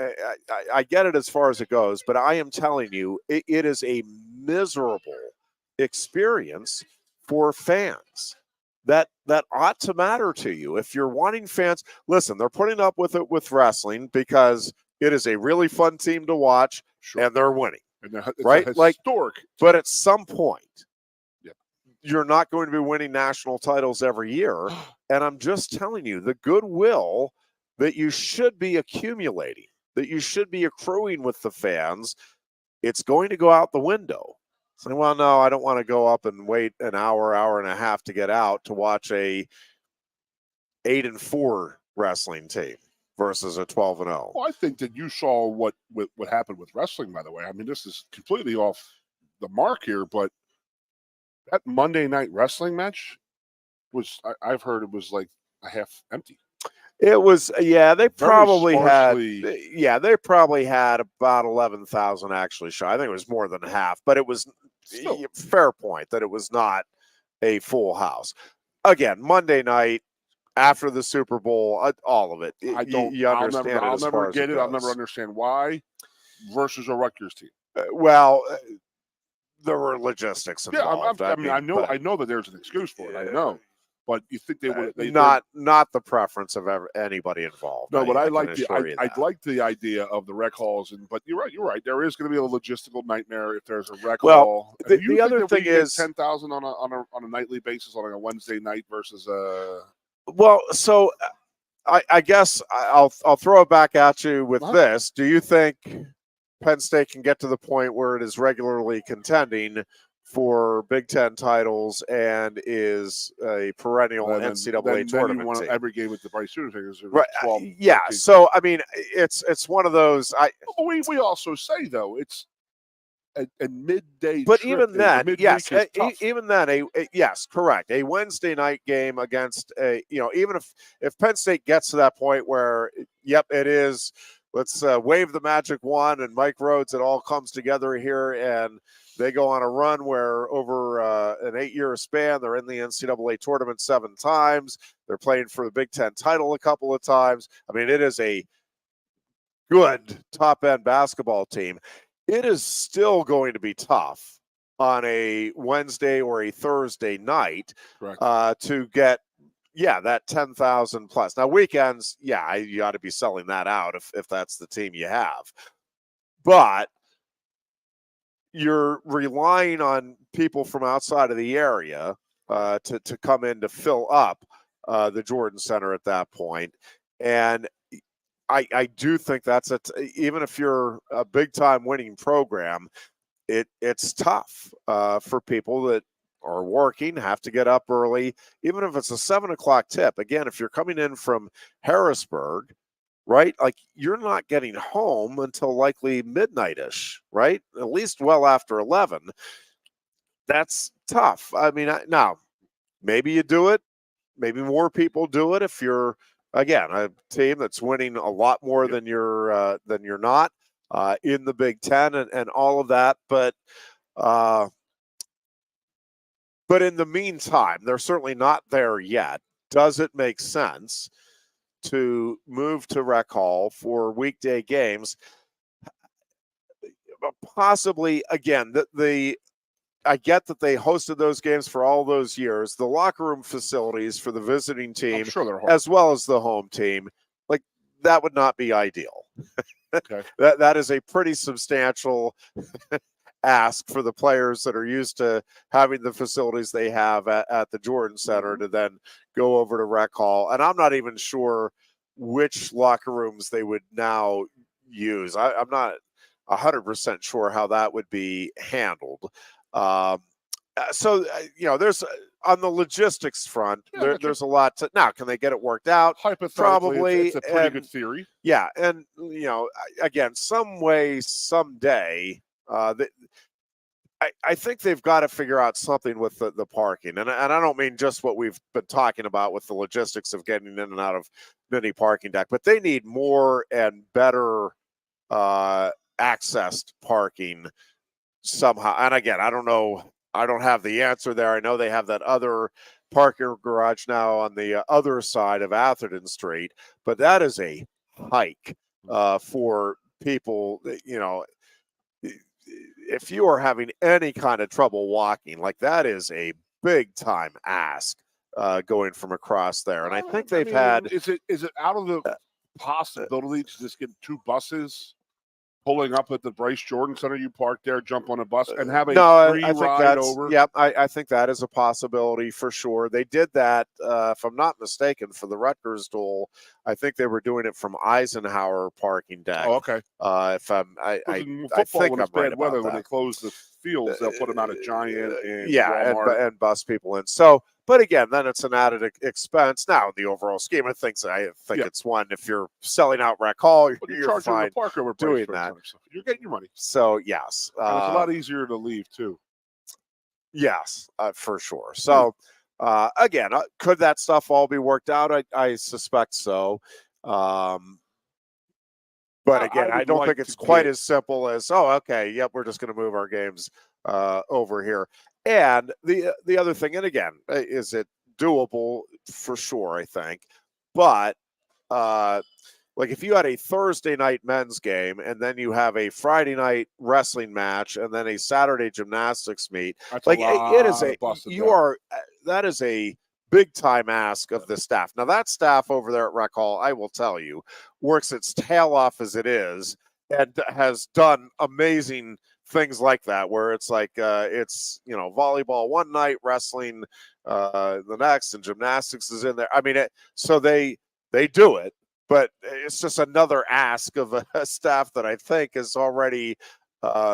I get it as far as it goes, but I am telling you, it is a miserable experience for fans. That ought to matter to you. If you're wanting fans, listen, they're putting up with it with wrestling because it is a really fun team to watch, and they're winning. And it's right? Historic. But at some point, you're not going to be winning national titles every year. And I'm just telling you, the goodwill that you should be accumulating, that you should be accruing with the fans, it's going to go out the window. So, well, no, I don't want to go up and wait an hour and a half to get out to watch a 8-4 wrestling team versus a 12-0. Well, I think that you saw what happened with wrestling, by the way. I mean, this is completely off the mark here, but that Monday night wrestling match was, I've heard it was like a half empty. It was, yeah, they probably sparsely... had, they probably had about 11,000 actually show. I think it was more than half, but it was still fair point that it was not a full house. Again, Monday night after the Super Bowl, all of it. You understand I'll never get it. I'll never goes. understand why versus a Rutgers team. Well, there were logistics involved. I mean, I know that there's an excuse for it. I know. But you think they would not the preference of anybody involved. No, but I like the idea of the rec halls, but you're right. There is going to be a logistical nightmare if there's a rec hall. The other thing is 10,000 on a nightly basis on a Wednesday night versus Well, so I guess I'll throw it back at you with this. Do you think Penn State can get to the point where it is regularly contending for Big Ten titles and is a perennial NCAA tournament you want team? Every game with the Bryce Shooter figures, right? 12, yeah. 13. So I mean, it's one of those. We also say though it's a midday. But trip, even then, yes, even then, yes, correct. A Wednesday night game against even if Penn State gets to that point where, yep, it is. Let's wave the magic wand and Mike Rhodes. It all comes together here, and they go on a run where over an 8-year span, they're in the NCAA tournament 7 times. They're playing for the Big Ten title a couple of times. I mean, it is a good top-end basketball team. It is still going to be tough on a Wednesday or a Thursday night to get, that 10,000 plus. Now, weekends, you ought to be selling that out if that's the team you have. But you're relying on people from outside of the area to come in to fill up the Jordan Center at that point. And I do think that's even if you're a big time winning program, it's tough for people that are working, have to get up early, even if it's a 7:00 tip. Again, if you're coming in from Harrisburg, right? Like you're not getting home until likely midnight-ish, right? At least well after 11. That's tough. I mean, now maybe you do it. Maybe more people do it if you're, again, a team that's winning a lot more than you're not in the Big Ten and all of that. But in the meantime, they're certainly not there yet. Does it make sense to move to Rec Hall for weekday games? Possibly. Again, I get that they hosted those games for all those years. The locker room facilities for the visiting team, as well as the home team, like that would not be ideal. Okay. that is a pretty substantial ask for the players that are used to having the facilities they have at the Jordan Center to then go over to Rec Hall. And I'm not even sure which locker rooms they would now use. I'm not 100% sure how that would be handled. So there's on the logistics front, there's a lot to now. Can they get it worked out? Hypothetically, probably. It's a pretty good theory. Yeah, and again, some way, someday, I think they've got to figure out something with the parking, and I don't mean just what we've been talking about with the logistics of getting in and out of mini parking deck, but they need more and better accessed parking somehow. And again, I don't know. I don't have the answer there. I know they have that other parking garage now on the other side of Atherton Street, but that is a hike for people. If you are having any kind of trouble walking, like that is a big time ask going from across there. And I think they've had. Is it out of the possibility to just get 2 buses pulling up at the Bryce Jordan Center, you park there, jump on a bus, and have a free I think ride over? Yeah, I think that is a possibility for sure. They did that, if I'm not mistaken, for the Rutgers Duel. I think they were doing it from Eisenhower parking deck. Oh, okay. If I football, think when I'm it's right bad weather, about when that. they close the fields, they'll put them out at Giant and yeah, Walmart. and bus people in. So, but again, then it's an added expense. Now, in the overall scheme of things, I think it's one. If you're selling out Rec Hall, you're fine the park over doing that. So you're getting your money. So yes, and it's a lot easier to leave too. Yes, for sure. So again, could that stuff all be worked out? I suspect so. But again, I don't think it's quite as simple as, okay, yep, we're just going to move our games over here. And the other thing, and again, is it doable? For sure, I think. But like if you had a Thursday night men's game and then you have a Friday night wrestling match and then a Saturday gymnastics meet, that's like that is a big time ask of the staff. Now that staff over there at Rec Hall, I will tell you, works its tail off as it is and has done amazing things like that, where it's like it's volleyball one night, wrestling the next, and gymnastics is in there. I mean, so they do it, but it's just another ask of a staff that I think is already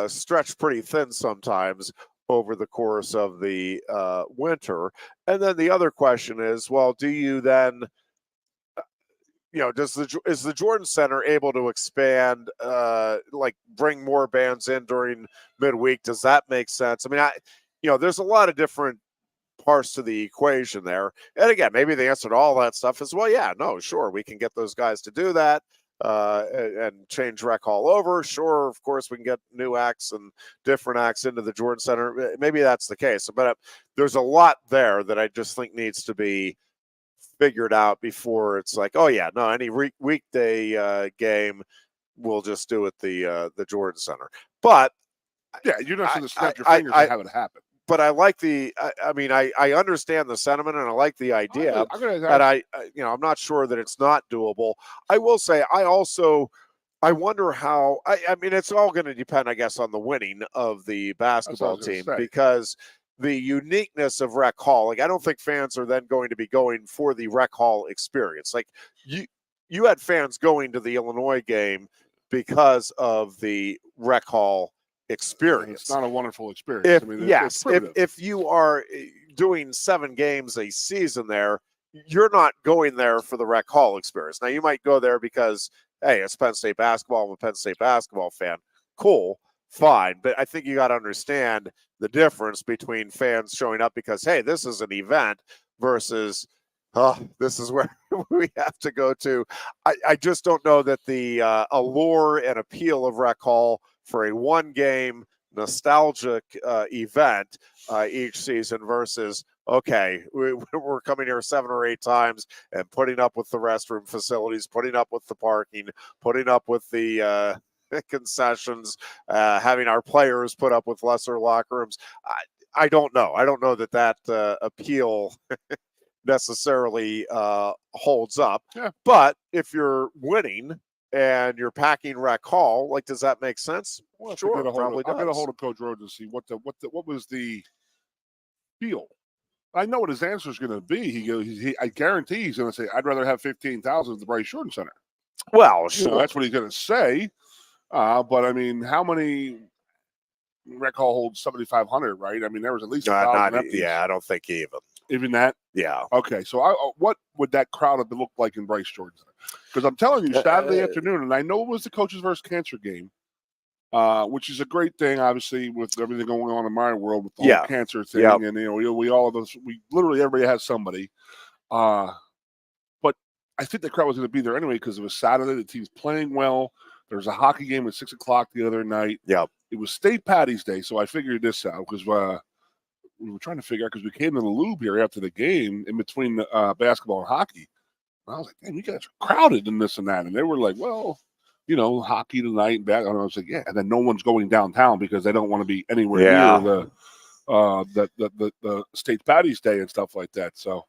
stretched pretty thin sometimes over the course of the winter. And then the other question is, well, do you then, is the Jordan Center able to expand, like bring more bands in during midweek? Does that make sense? I mean, there's a lot of different parts to the equation there. And again, maybe the answer to all that stuff is, well, yeah, no, sure, we can get those guys to do that and change Rec Hall over. Sure, of course, we can get new acts and different acts into the Jordan Center. Maybe that's the case. But there's a lot there that I just think needs to be figured out before it's like, oh yeah, no, any weekday game we'll just do at the Jordan Center. But yeah, you're not going to snap your fingers and have it happen. But I like I understand the sentiment and I like the idea. I'm not sure that it's not doable. I will say I wonder how. I mean, it's all going to depend, I guess, on the winning of the basketball team, because the uniqueness of Rec Hall, like I don't think fans are then going to be going for the Rec Hall experience. Like you had fans going to the Illinois game because of the Rec Hall experience. It's not a wonderful experience. If you are doing 7 games a season there, you're not going there for the Rec Hall experience. Now you might go there because, hey, it's Penn State basketball. I'm a Penn State basketball fan. Cool, fine. But I think you got to understand the difference between fans showing up because, hey, this is an event versus, this is where we have to go to. I just don't know that the allure and appeal of Rec Hall for a one-game nostalgic event each season versus, okay, we're coming here 7 or 8 times and putting up with the restroom facilities, putting up with the parking, putting up with the concessions, having our players put up with lesser locker rooms. I don't know. I don't know that appeal necessarily holds up. Yeah. But if you're winning and you're packing Rec Hall, like, does that make sense? Well, sure, I'll get a hold of Coach Rhodes and see what was the feel. I know what his answer is going to be. He goes, I guarantee he's going to say, I'd rather have 15,000 at the Bryce Jordan Center. Well, sure. That's what he's going to say. But I mean, how many Rec Hall holds 7,500, right? I mean, there was at least 1,000. Yeah, I don't think even that. Yeah. Okay, so what would that crowd have looked like in Bryce Jordan Center? Because I'm telling you, Saturday afternoon, and I know it was the Coaches versus Cancer game, which is a great thing, obviously, with everything going on in my world with the whole cancer thing, and we literally everybody has somebody. But I think the crowd was going to be there anyway because it was Saturday. The team's playing well. There was a hockey game at 6:00 the other night. Yeah, it was State Patty's Day, so I figured this out because we were trying to figure out because we came to the Lube here after the game in between basketball and hockey. And I was like, "Damn, you guys are crowded in this and that," and they were like, "Well, hockey tonight." And back, and I was like, "Yeah," and then no one's going downtown because they don't want to be anywhere near the State Patty's Day and stuff like that. So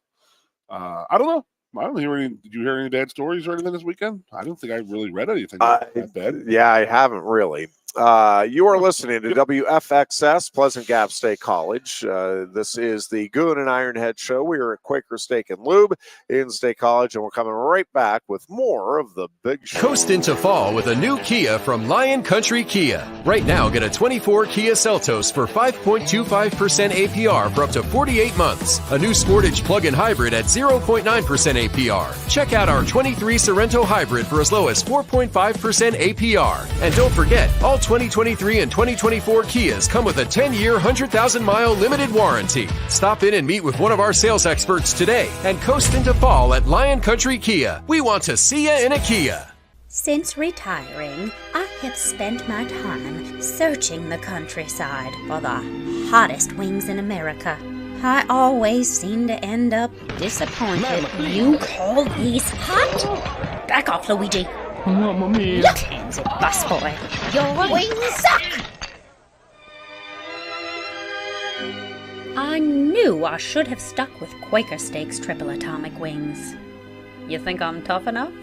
I don't know. I don't hear any. Did you hear any bad stories or anything this weekend? I don't think I really read anything that bad. Yeah, I haven't really. You are listening to WFXS, Pleasant Gap State College. This is the Goon and Ironhead show. We are at Quaker Steak and Lube in State College, and we're coming right back with more of the big show. Coast into fall with a new Kia from Lion Country Kia. Right now, get a 24 Kia Seltos for 5.25% APR for up to 48 months. A new Sportage plug-in hybrid at 0.9% APR. Check out our 23 Sorrento hybrid for as low as 4.5% APR. And don't forget, all 2023 and 2024 Kias come with a 10-year, 100,000-mile limited warranty. Stop in and meet with one of our sales experts today and coast into fall at Lion Country Kia. We want to see you in a Kia. Since retiring, I have spent my time searching the countryside for the hottest wings in America. I always seem to end up disappointed. You call these hot? Back off, Luigi. Mamma mia. Let hands it, busboy. Your wings suck! I knew I should have stuck with Quaker Steak's triple atomic wings. You think I'm tough enough?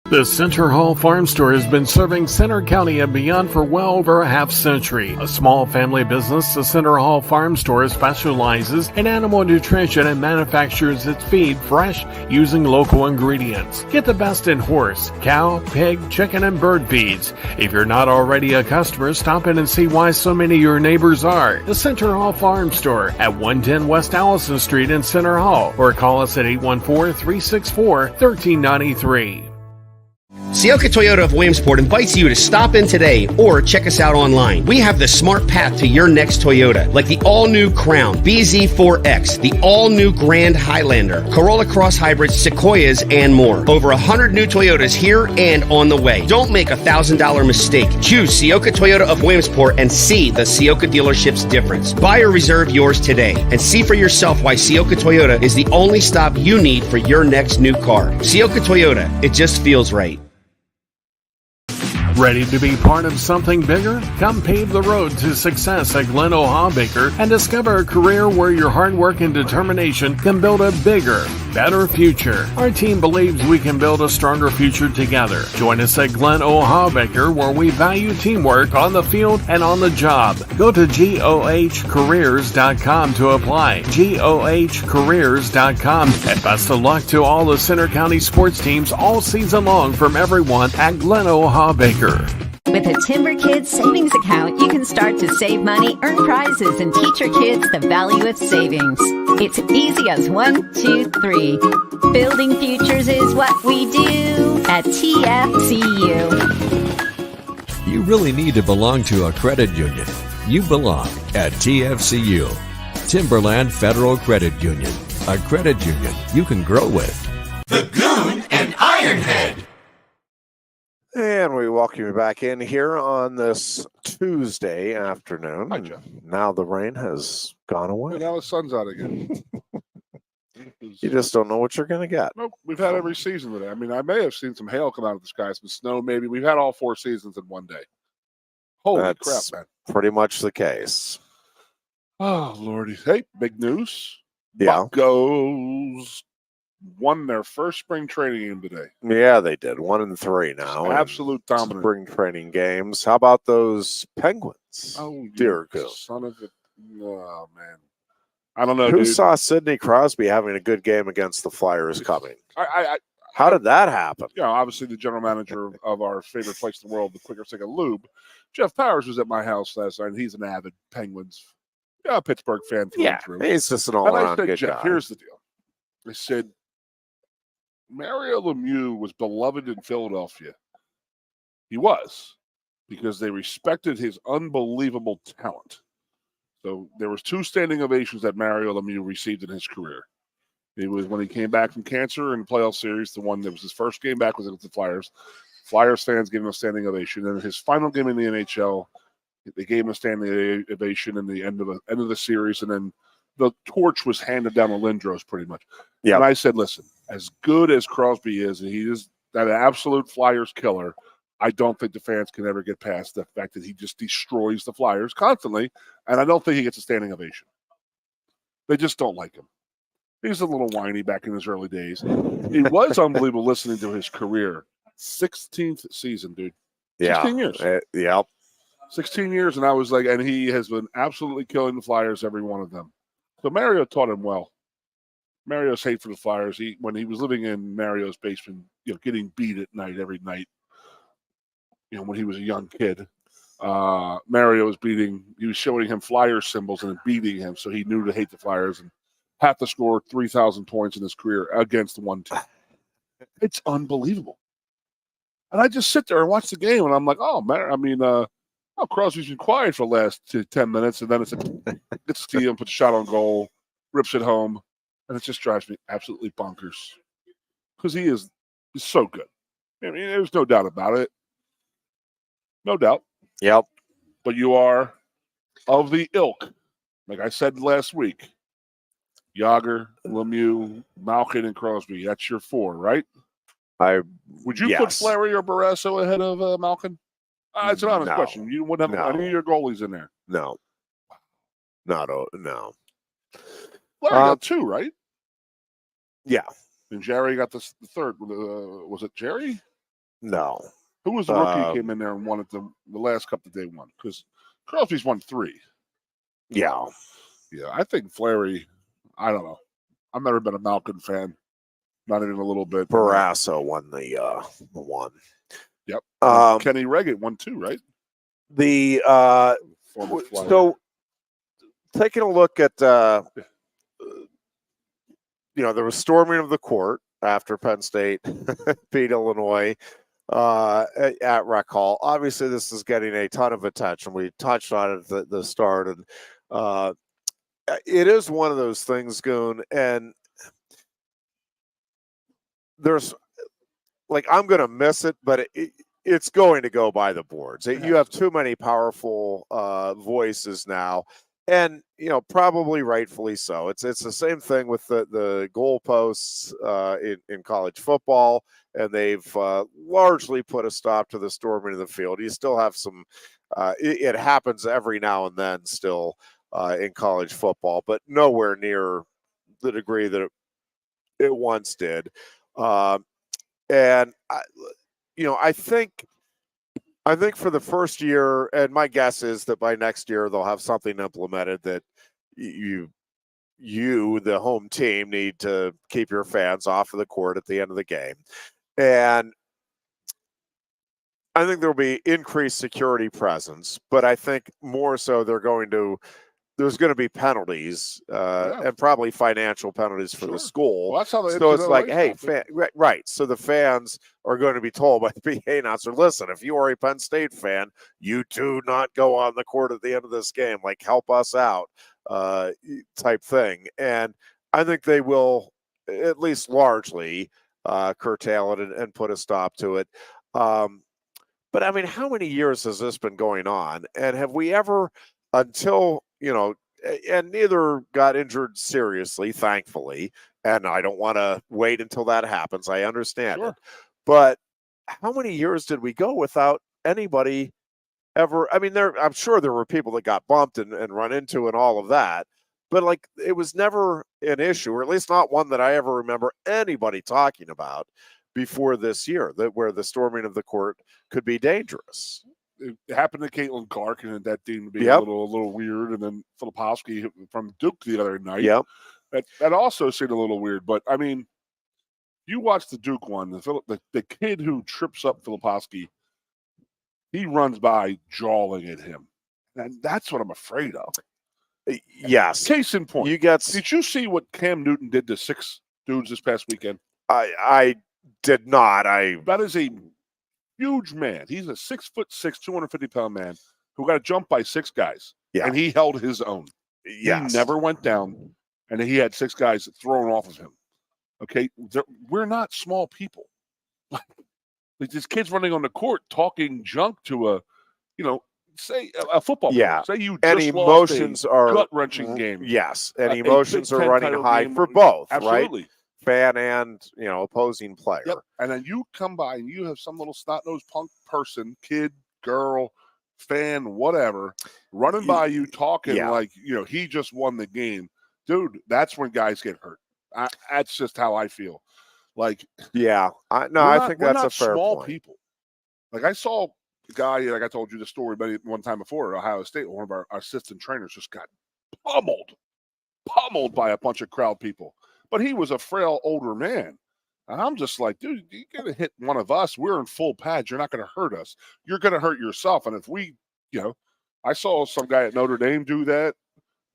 The Center Hall Farm Store has been serving Center County and beyond for well over a half century. A small family business, the Center Hall Farm Store specializes in animal nutrition and manufactures its feed fresh using local ingredients. Get the best in horse, cow, pig, chicken, and bird feeds. If you're not already a customer, stop in and see why so many of your neighbors are. The Center Hall Farm Store at 110 West Allison Street in Center Hall, or call us at 814-364-1393. Sioka Toyota of Williamsport invites you to stop in today or check us out online. We have the smart path to your next Toyota, like the all-new Crown, BZ4X, the all-new Grand Highlander, Corolla Cross Hybrids, Sequoias, and more. Over 100 new Toyotas here and on the way. Don't make a $1,000 mistake. Choose Sioka Toyota of Williamsport and see the Sioka dealership's difference. Buy or reserve yours today and see for yourself why Sioka Toyota is the only stop you need for your next new car. Sioka Toyota, it just feels right. Ready to be part of something bigger? Come pave the road to success at Glen Baker and discover a career where your hard work and determination can build a bigger, better future. Our team believes we can build a stronger future together. Join us at Glen Baker, where we value teamwork on the field and on the job. Go to GOHcareers.com to apply. GOHcareers.com. And best of luck to all the Center County sports teams all season long from everyone at Glen Baker. With a Timber Kids savings account, you can start to save money, earn prizes, and teach your kids the value of savings. It's easy as 1, 2, 3. Building futures is what we do at TFCU. You really need to belong to a credit union. You belong at TFCU, Timberland Federal Credit Union, a credit union you can grow with. The Goon and Ironhead. And we welcome you back in here on this Tuesday afternoon. Hi, Jeff. Now the rain has gone away. Now the sun's out again. You just don't know what you're going to get. Nope, we've had every season today. I mean, I may have seen some hail come out of the sky, some snow maybe. We've had all 4 seasons in one day. Holy That's crap, man. pretty much the case. Oh, Lordy. Hey, big news. Yeah. Buccos won their first spring training game today. Yeah, they did. 1-3 now. Absolute dominant. Spring training games. How about those Penguins? Oh, dear God. Son of a... Oh, man. I don't know, Who dude. saw Sidney Crosby having a good game against the Flyers coming? I How did that happen? you know, obviously the general manager of our favorite place in the world, the Quaker Steak Lube, Jeff Byers, was at my house last night, and he's an avid Penguins, Pittsburgh fan through and through. He's just an And I all-around said, good Jeff, guy. here's the deal. I said, Mario Lemieux was beloved in Philadelphia. He was, because they respected his unbelievable talent. So there was 2 standing ovations that Mario Lemieux received in his career. It was when he came back from cancer in the playoff series. The one that was his first game back was against the Flyers. Flyers fans gave him a standing ovation. And his final game in the NHL, they gave him a standing ovation in the end of the series. And then the torch was handed down to Lindros pretty much. Yeah. And I said, listen, as good as Crosby is, and he is that absolute Flyers killer, I don't think the fans can ever get past the fact that he just destroys the Flyers constantly. And I don't think he gets a standing ovation. They just don't like him. He's a little whiny back in his early days. It was unbelievable listening to his career. 16th season, dude. 16 years. Yep. 16 years, and I was like, and he has been absolutely killing the Flyers, every one of them. So Mario taught him well. Mario's hate for the Flyers. When he was living in Mario's basement, getting beat at night every night. When he was a young kid, Mario was he was showing him Flyer symbols and beating him, so he knew to hate the Flyers and had to score 3,000 points in his career against one team. It's unbelievable. And I just sit there and watch the game, and I'm like, Crosby's been quiet for the last 10 minutes, and then it's a steal, puts a shot on goal, rips it home, and it just drives me absolutely bonkers because he's so good. I mean, there's no doubt about it. No doubt. Yep. But you are of the ilk, like I said last week, Yager, Lemieux, Malkin, and Crosby. That's your 4, right? Would you put Fleury or Barrasso ahead of Malkin? It's an honest question. You wouldn't have any of your goalies in there. No. No. Fleury got 2, right? Yeah. And Jerry got the third. Was it Jerry? No. Who was the rookie who came in there and won it the last cup that they won? Because Crosby's won 3. Yeah. Yeah, I think Fleury, I don't know. I've never been a Malkin fan. Not even a little bit. Barrasso won the one. Yep. Kenny Reggett won 2, right? So taking a look at there was storming of the court after Penn State beat Illinois at Rec Hall. Obviously, this is getting a ton of attention. We touched on it at the start, and it is one of those things, Goon, and there's I'm going to miss it, but it's going to go by the boards. You have too many powerful voices now, and probably rightfully so. It's the same thing with the goalposts in college football, and they've largely put a stop to the storming of the field. You still have some. It happens every now and then still in college football, but nowhere near the degree that it once did. And I think for the first year, and my guess is that by next year they'll have something implemented that you, the home team, need to keep your fans off of the court at the end of the game. And I think there'll be increased security presence, but I think more so there's going to be penalties and probably financial penalties for the school. Well, that's how so it's like, hey, right. So the fans are going to be told by the PA announcer, listen, if you are a Penn State fan, you do not go on the court at the end of this game. Help us out type thing. And I think they will at least largely curtail it and put a stop to it. But I mean, how many years has this been going on? And have we ever, until and neither got injured seriously, thankfully. And I don't want to wait until that happens. I understand it. But how many years did we go without anybody ever? I mean, I'm sure there were people that got bumped and run into and all of that. But it was never an issue, or at least not one that I ever remember anybody talking about before this year, where the storming of the court could be dangerous. It happened to Caitlin Clark, and that seemed to be a little weird. And then Filipowski from Duke the other night. Yep. That also seemed a little weird. But, I mean, you watch the Duke one, the kid who trips up Filipowski, he runs by jawing at him. And that's what I'm afraid of. Yes. Case in point. Did you see what Cam Newton did to 6 dudes this past weekend? I did not. That is a huge man. He's a 6'6", 250-pound man who got jumped by 6 guys. Yeah. And he held his own. Yes. He never went down, and he had 6 guys thrown off of him. Okay? We're not small people. These kids running on the court talking junk to say a football player. Say you just and emotions are gut-wrenching game. Yes. And emotions are running high for both, absolutely. Right? Fan and opposing player. Yep. And then you come by and you have some little snot-nosed punk person, kid, girl, fan, whatever, running by you talking like he just won the game. Dude, that's when guys get hurt. That's just how I feel. Like, yeah, I think that's a fair small point. People. Like, I saw a guy, like I told you the story one time before at Ohio State, one of our assistant trainers just got pummeled by a bunch of crowd people. But he was a frail older man. And I'm just like, dude, you're going to hit one of us. We're in full pads. You're not going to hurt us. You're going to hurt yourself. And if we, I saw some guy at Notre Dame do that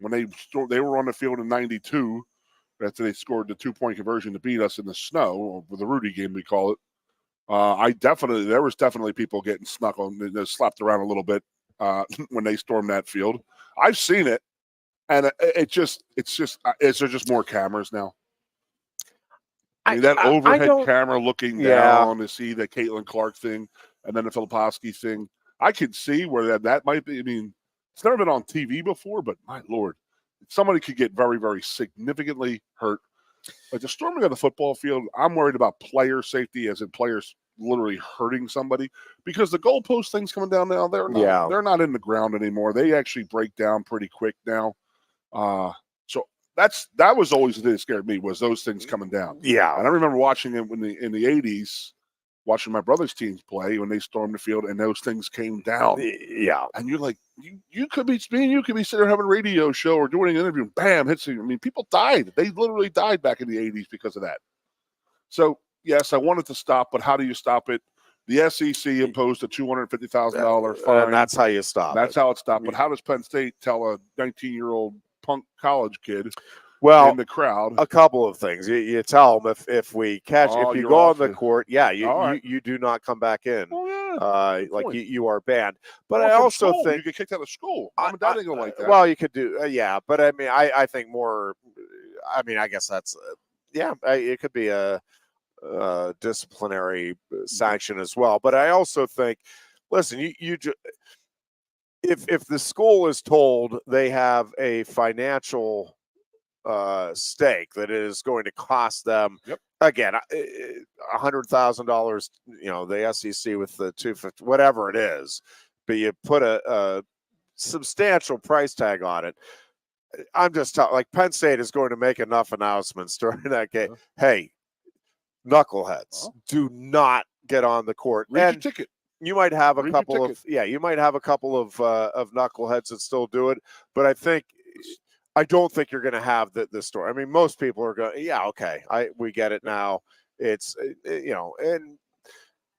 when they were on the field in 92 after they scored the 2-point conversion to beat us in the snow, or the Rudy game, we call it. There was definitely people getting snuck on, slapped around a little bit when they stormed that field. I've seen it. And it's just more cameras now. I mean, that overhead camera looking down to see the Caitlin Clark thing and then the Filipowski thing. I could see where that might be. I mean, it's never been on TV before, but my Lord, somebody could get very, very significantly hurt. Like the storming of the football field, I'm worried about player safety, as in players literally hurting somebody, because the goalpost thing's coming down now. They're not in the ground anymore. They actually break down pretty quick now. So that was always the thing that scared me, was those things coming down. Yeah. And I remember watching it in the 80s, watching my brother's teams play when they stormed the field and those things came down. Yeah. And you're like, you could be sitting there having a radio show or doing an interview, and bam, hits you. I mean, people died. They literally died back in the 80s because of that. So, yes, I wanted to stop, but how do you stop it? The SEC imposed a $250,000 fine. And that's how you stop That's how it stopped. But how does Penn State tell a 19-year-old punk college kid in the crowd? A couple of things. You tell them if we catch, if you go on the court, you do not come back in. You are banned. But I also think you get kicked out of school. Mom and dad ain't gonna like that. Well, you could do, but I mean, I think more. I mean, I guess that's it could be a disciplinary sanction as well. But I also think, listen, if the school is told they have a financial stake that is going to cost them again $100,000, the SEC with the 250, whatever it is, but you put a substantial price tag on it. I'm just like Penn State is going to make enough announcements during that game. Hey, knuckleheads, do not get on the court. Read your ticket. You might have a couple of knuckleheads that still do it, but I don't think you're going to have this story. I mean, most people are going, we get it now. It's and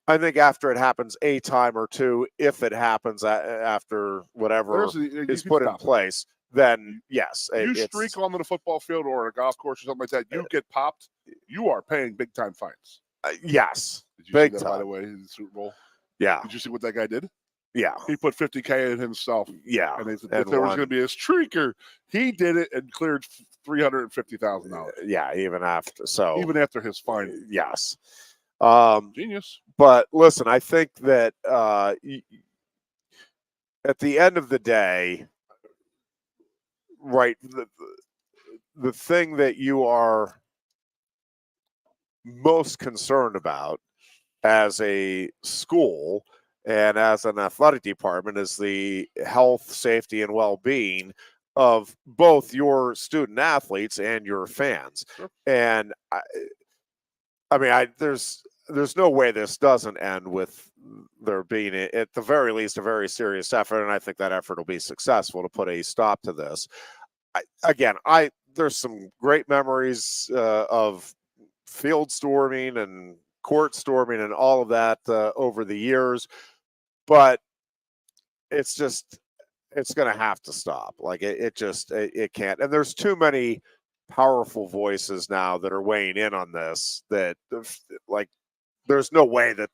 I think after it happens a time or two, if it happens after whatever is put in place, then yes, you streak onto the football field or a golf course or something like that, you get popped, you are paying big time fines. Yes, did you see that, by the way, in the Super Bowl? Yeah. Did you see what that guy did? Yeah. He put $50K in himself. Yeah. And if there was going to be a streaker, he did it and cleared $350,000. Yeah, even after his fine. Yes. Genius. But listen, I think that at the end of the day, right, the thing that you are most concerned about as a school and as an athletic department is the health, safety, and well-being of both your student athletes and your fans. Sure. And I mean, there's no way this doesn't end with there being, at the very least, a very serious effort, and I think that effort will be successful to put a stop to this. There's some great memories of field storming and court storming and all of that over the years, but it's going to have to stop. Like it can't. And there's too many powerful voices now that are weighing in on this that like there's no way that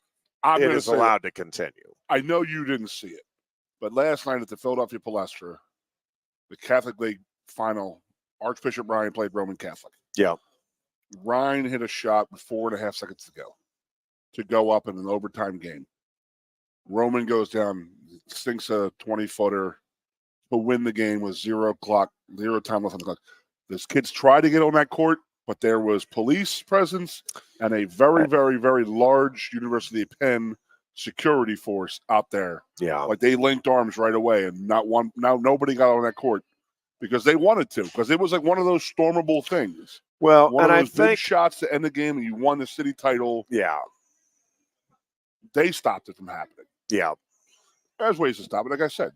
it is allowed to continue. I know you didn't see it, but last night at the Philadelphia Palestra, the Catholic League final, Archbishop Ryan played Roman Catholic. Yeah. Ryan hit a shot with 4.5 seconds to go up in an overtime game. Roman goes down, sinks a 20-footer to win the game with 0 time left on the clock. Those kids tried to get on that court, but there was police presence and a very, very, very large University of Penn security force out there. Yeah. Like they linked arms right away, and nobody got on that court because they wanted to, because it was like one of those stormable things. Well, one and of I those big think shots to end the game, and you won the city title. Yeah. They stopped it from happening. Yeah. There's ways to stop it. Like I said,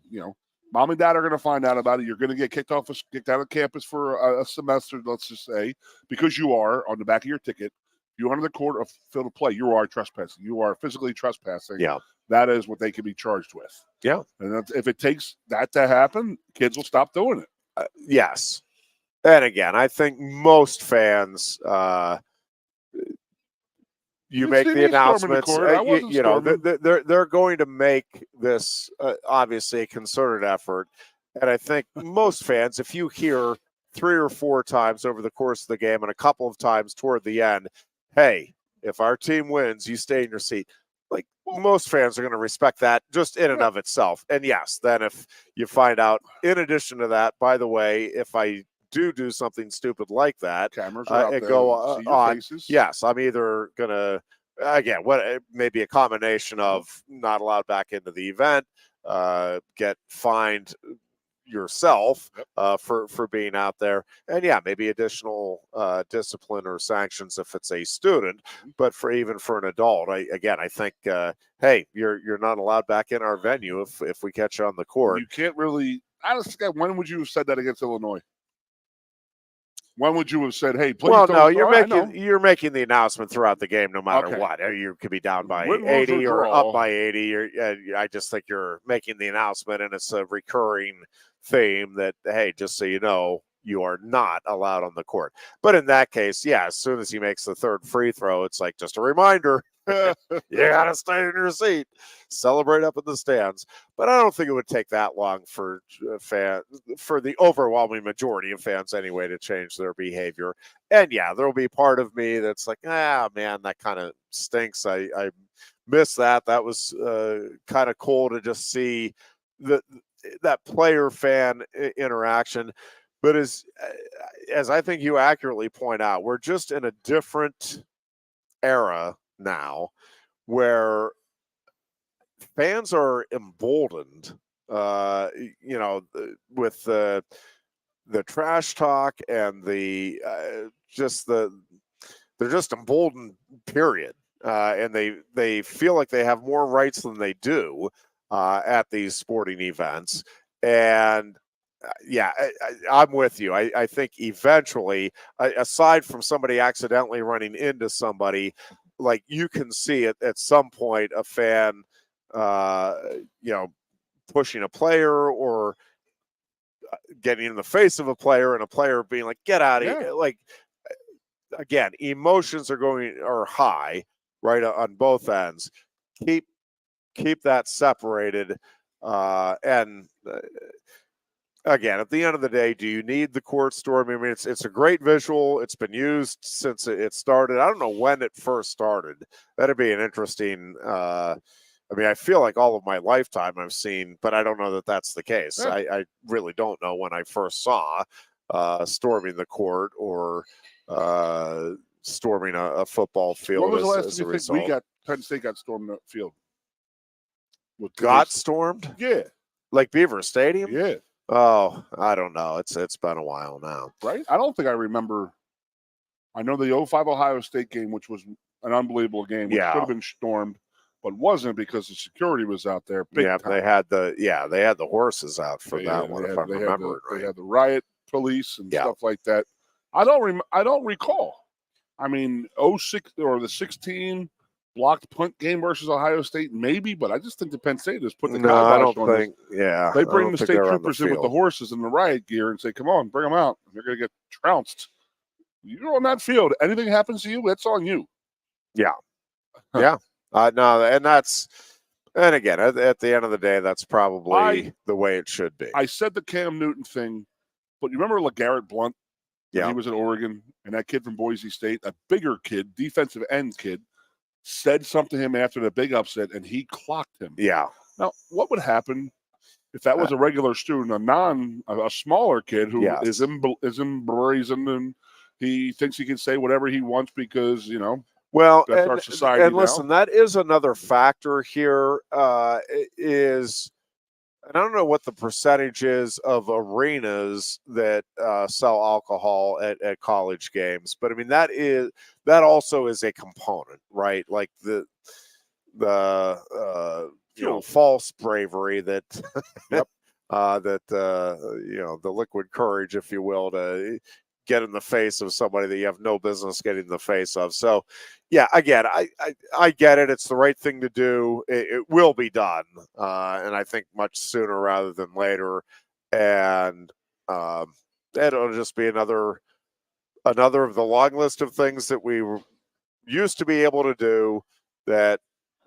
mom and dad are going to find out about it. You're going to get kicked out of campus for a semester, let's just say, because you are on the back of your ticket. You enter the court of field of play. You are trespassing. You are physically trespassing. Yeah. That is what they can be charged with. Yeah. And if it takes that to happen, kids will stop doing it. Yes. And again, I think most fans, you make the announcements. They're going to make this obviously a concerted effort, and I think most fans, if you hear 3 or 4 times over the course of the game and a couple of times toward the end, hey, if our team wins, you stay in your seat. Like most fans are going to respect that just in and of itself. And yes, then if you find out, in addition to that, by the way, if I do something stupid like that, cameras are out and there, go see your on. faces. Yes, I'm either gonna maybe a combination of not allowed back into the event, get fined yourself for being out there, and maybe additional discipline or sanctions if it's a student. But for an adult, I think hey, you're not allowed back in our venue if we catch you on the court. You can't really. Honestly, when would you have said that against Illinois? When would you have said, "Hey, please"? Well, no, you're making the announcement throughout the game, no matter what. You could be down by 80 or up by 80. I just think you're making the announcement, and it's a recurring theme that, hey, just so you know, you are not allowed on the court. But in that case, as soon as he makes the third free throw, it's like just a reminder. You gotta stay in your seat, celebrate up in the stands. But I don't think it would take that long for the overwhelming majority of fans anyway to change their behavior. And there'll be part of me that's like, man, that kind of stinks. I miss that. That was kind of cool to just see that player fan interaction. But as I think you accurately point out, we're just in a different era now where fans are emboldened, with the trash talk and they're just emboldened, period. And they feel like they have more rights than they do at these sporting events. And I'm with you. I think eventually, aside from somebody accidentally running into somebody, like you can see it at some point, a fan, pushing a player or getting in the face of a player and a player being like, get out of here. Like, again, emotions are high, right, on both ends. Keep that separated. Again, at the end of the day, do you need the court storm? I mean, it's a great visual. It's been used since it started. I don't know when it first started. That'd be an interesting. I feel like all of my lifetime I've seen, but I don't know that that's the case. Yeah. I really don't know when I first saw storming the court or storming a football field. When was the last time you think Penn State got stormed the field? Stormed? Yeah. Like Beaver Stadium? Yeah. Oh, I don't know. It's been a while now. Right? I don't think I remember. I know the 05 Ohio State game, which was an unbelievable game, which could have been stormed, but wasn't because the security was out there. Time. They had the horses out for that one, if I remember right. They had the riot police and stuff like that. I don't recall. I mean, 06 or the 16 blocked punt game versus Ohio State, maybe, but I just think the Penn State has put the kibosh on this. They bring the state troopers in with the horses and the riot gear and say, come on, bring them out. You're going to get trounced. You're on that field. Anything happens to you, that's on you. Yeah. Yeah. No, and again, at the end of the day, that's probably the way it should be. I said the Cam Newton thing, but you remember LeGarrette Blount? Yeah. He was at Oregon, and that kid from Boise State, a bigger kid, defensive end kid, said something to him after the big upset, and he clocked him. Yeah. Now, what would happen if that was a regular student, a smaller kid who is embracing and he thinks he can say whatever he wants because, that's our society. And listen, that is another factor here. Is and I don't know what the percentage is of arenas that sell alcohol at college games, but I mean that also is a component, right? Like the false bravery that Yep. the liquid courage, if you will, to get in the face of somebody that you have no business getting in the face of. So, yeah, again, I get it. It's the right thing to do. It will be done, and I think much sooner rather than later. And it'll just be another of the long list of things that we used to be able to do that,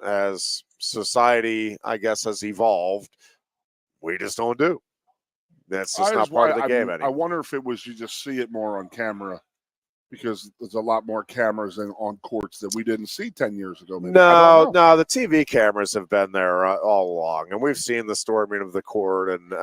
as society, I guess, has evolved, we just don't do. That's just not part of the game anymore. I wonder if it was you just see it more on camera, because there's a lot more cameras on courts that we didn't see 10 years ago. Maybe. No, the TV cameras have been there all along, and we've seen the storming of the court, and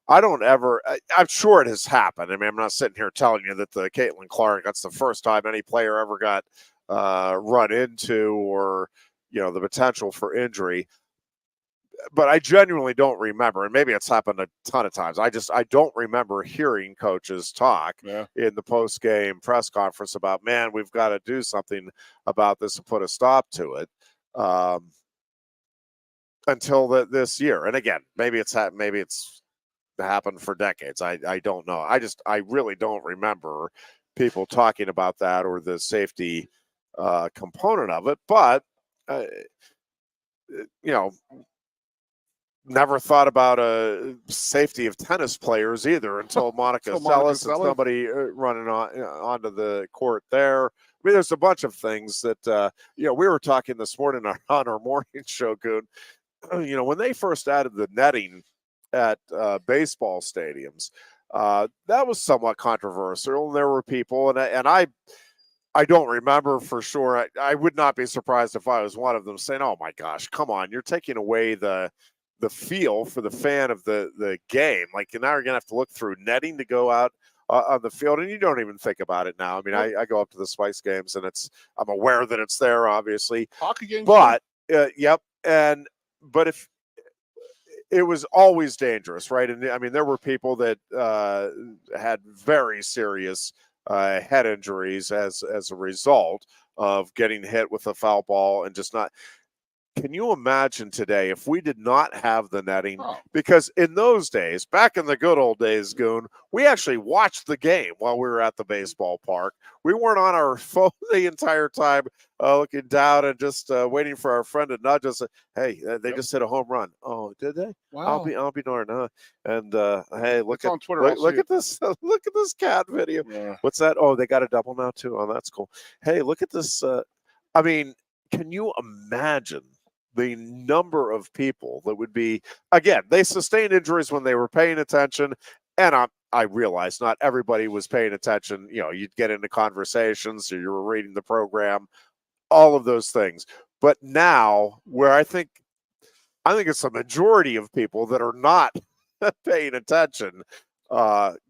I don't ever. I'm sure it has happened. I mean, I'm not sitting here telling you that the Caitlin Clark, that's the first time any player ever got run into, or the potential for injury. But I genuinely don't remember, and maybe it's happened a ton of times. I don't remember hearing coaches talk in the post-game press conference about, man, we've got to do something about this and put a stop to it, until this year. And again, maybe it's happened for decades. I don't know. I really don't remember people talking about that or the safety component of it. But never thought about a safety of tennis players either until Monica Seles and somebody running onto the court there. I mean, there's a bunch of things that we were talking this morning on our morning show, Goon. When they first added the netting at baseball stadiums, that was somewhat controversial. And there were people, and I don't remember for sure. I would not be surprised if I was one of them saying, "Oh my gosh, come on, you're taking away the feel for the fan of the game. Like, now you're gonna have to look through netting to go out on the field," and you don't even think about it now. I mean, I go up to the Spice games, and I'm aware that it's there, obviously. Hockey games, but yep, but if it was always dangerous, right? And I mean, there were people that had very serious head injuries as a result of getting hit with a foul ball and just not. Can you imagine today if we did not have the netting? Oh. Because in those days, back in the good old days, Goon, we actually watched the game while we were at the baseball park. We weren't on our phone the entire time looking down and just waiting for our friend to nudge us. Hey, they just hit a home run. Oh, did they? Wow. I'll be darned. And hey, look on Twitter. Look at this. Look at this cat video. Yeah. What's that? Oh, they got a double now too. Oh, that's cool. Hey, look at this. I mean, can you imagine the number of people that would be, again, they sustained injuries when they were paying attention. And I realize not everybody was paying attention. You'd get into conversations, or you were reading the program, all of those things. But now, where I think it's a majority of people that are not paying attention.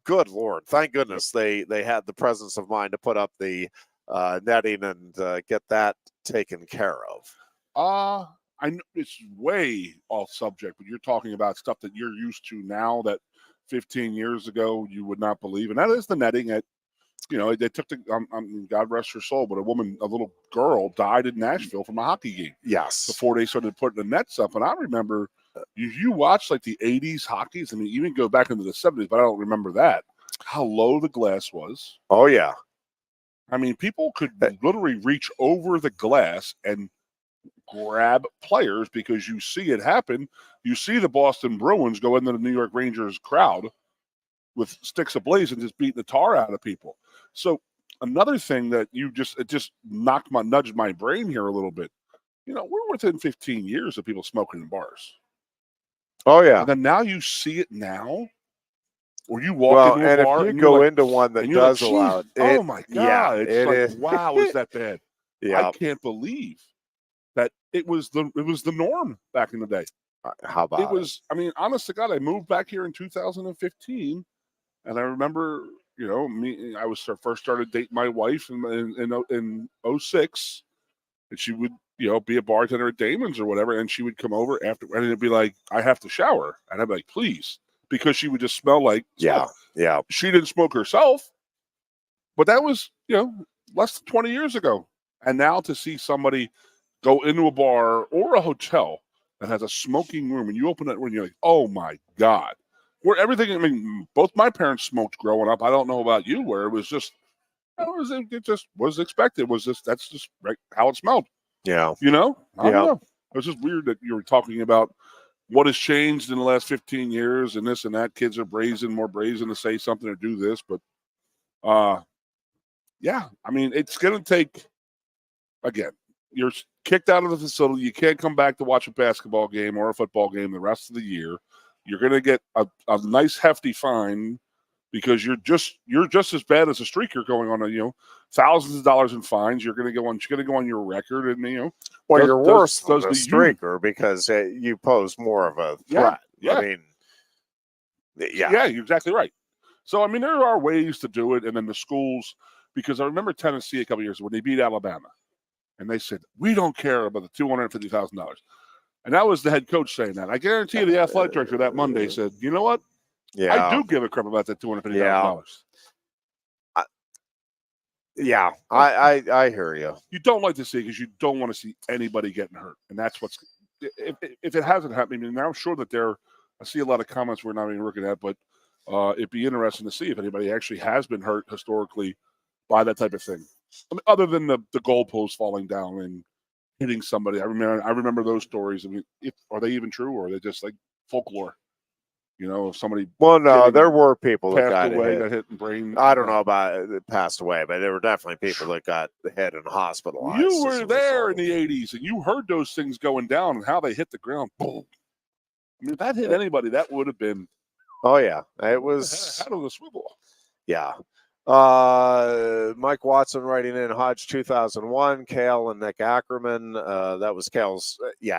Good Lord. Thank goodness they had the presence of mind to put up the netting and get that taken care of. I know it's way off subject, but you're talking about stuff that you're used to now that 15 years ago you would not believe, and that is the netting. They took God rest her soul, but a little girl died in Nashville from a hockey game. Yes, before they started putting the nets up, and I remember you watch like the 80s hockeys. I mean, even go back into the 70s, but I don't remember that. How low the glass was. Oh yeah, I mean, people could literally reach over the glass and grab players, because you see it happen. You see the Boston Bruins go into the New York Rangers crowd with sticks ablaze and just beating the tar out of people. So another thing that it just nudged my brain here a little bit. We're within 15 years of people smoking in bars. Oh yeah. And then now you see it now, or you walk into a bar if you go into one that does allow it. Oh my God! Yeah, it's wow, is that bad? Yeah, I can't believe that it was the norm back in the day. How about it? Was I mean, honest to God, I moved back here in 2015, and I remember, I was first started dating my wife in 06, and she would be a bartender at Damon's or whatever, and she would come over after, and it'd be like, I have to shower. And I'd be like, please, because she would just smell like smoke. Yeah. She didn't smoke herself, but that was, less than 20 years ago. And now to see somebody go into a bar or a hotel that has a smoking room, and you open that room, and you're like, oh my God. Where everything, both my parents smoked growing up. I don't know about you, where it was just, it just was expected. That's just right how it smelled. Yeah. I don't know. It was just weird that you were talking about what has changed in the last 15 years and this and that. Kids are more brazen to say something or do this. But, it's going to take, again, you're kicked out of the facility. You can't come back to watch a basketball game or a football game the rest of the year. You're going to get a nice hefty fine because you're just as bad as a streaker going on thousands of dollars in fines. You're going to go on your record, and you're worse than the streaker because you pose more of a threat. Yeah. I mean, yeah, you're exactly right. So there are ways to do it, and then the schools, because I remember Tennessee a couple of years ago when they beat Alabama, and they said we don't care about the $250,000, and that was the head coach saying that. I guarantee you, the athletic director that Monday said, you know what? Yeah, I do give a crap about that $250,000. Yeah, I hear you. You don't like to see it because you don't want to see anybody getting hurt, and that's what's. If it hasn't happened, I'm sure that I see a lot of comments we're not even looking at, but it'd be interesting to see if anybody actually has been hurt historically by that type of thing. Other than the goalpost falling down and hitting somebody, I remember those stories. Are they even true, or are they just like folklore? If somebody. Well, no, there were people that got hit in brain. I don't know about it passed away, but there were definitely people that got hit and hospitalized. You were there in the 80s, and you heard those things going down and how they hit the ground. Boom. If that hit anybody, that would have been. Oh yeah, it was out of the swivel. Yeah. Mike Watson writing in Hodge 2001, Cale and Nick Ackerman. That was Cale's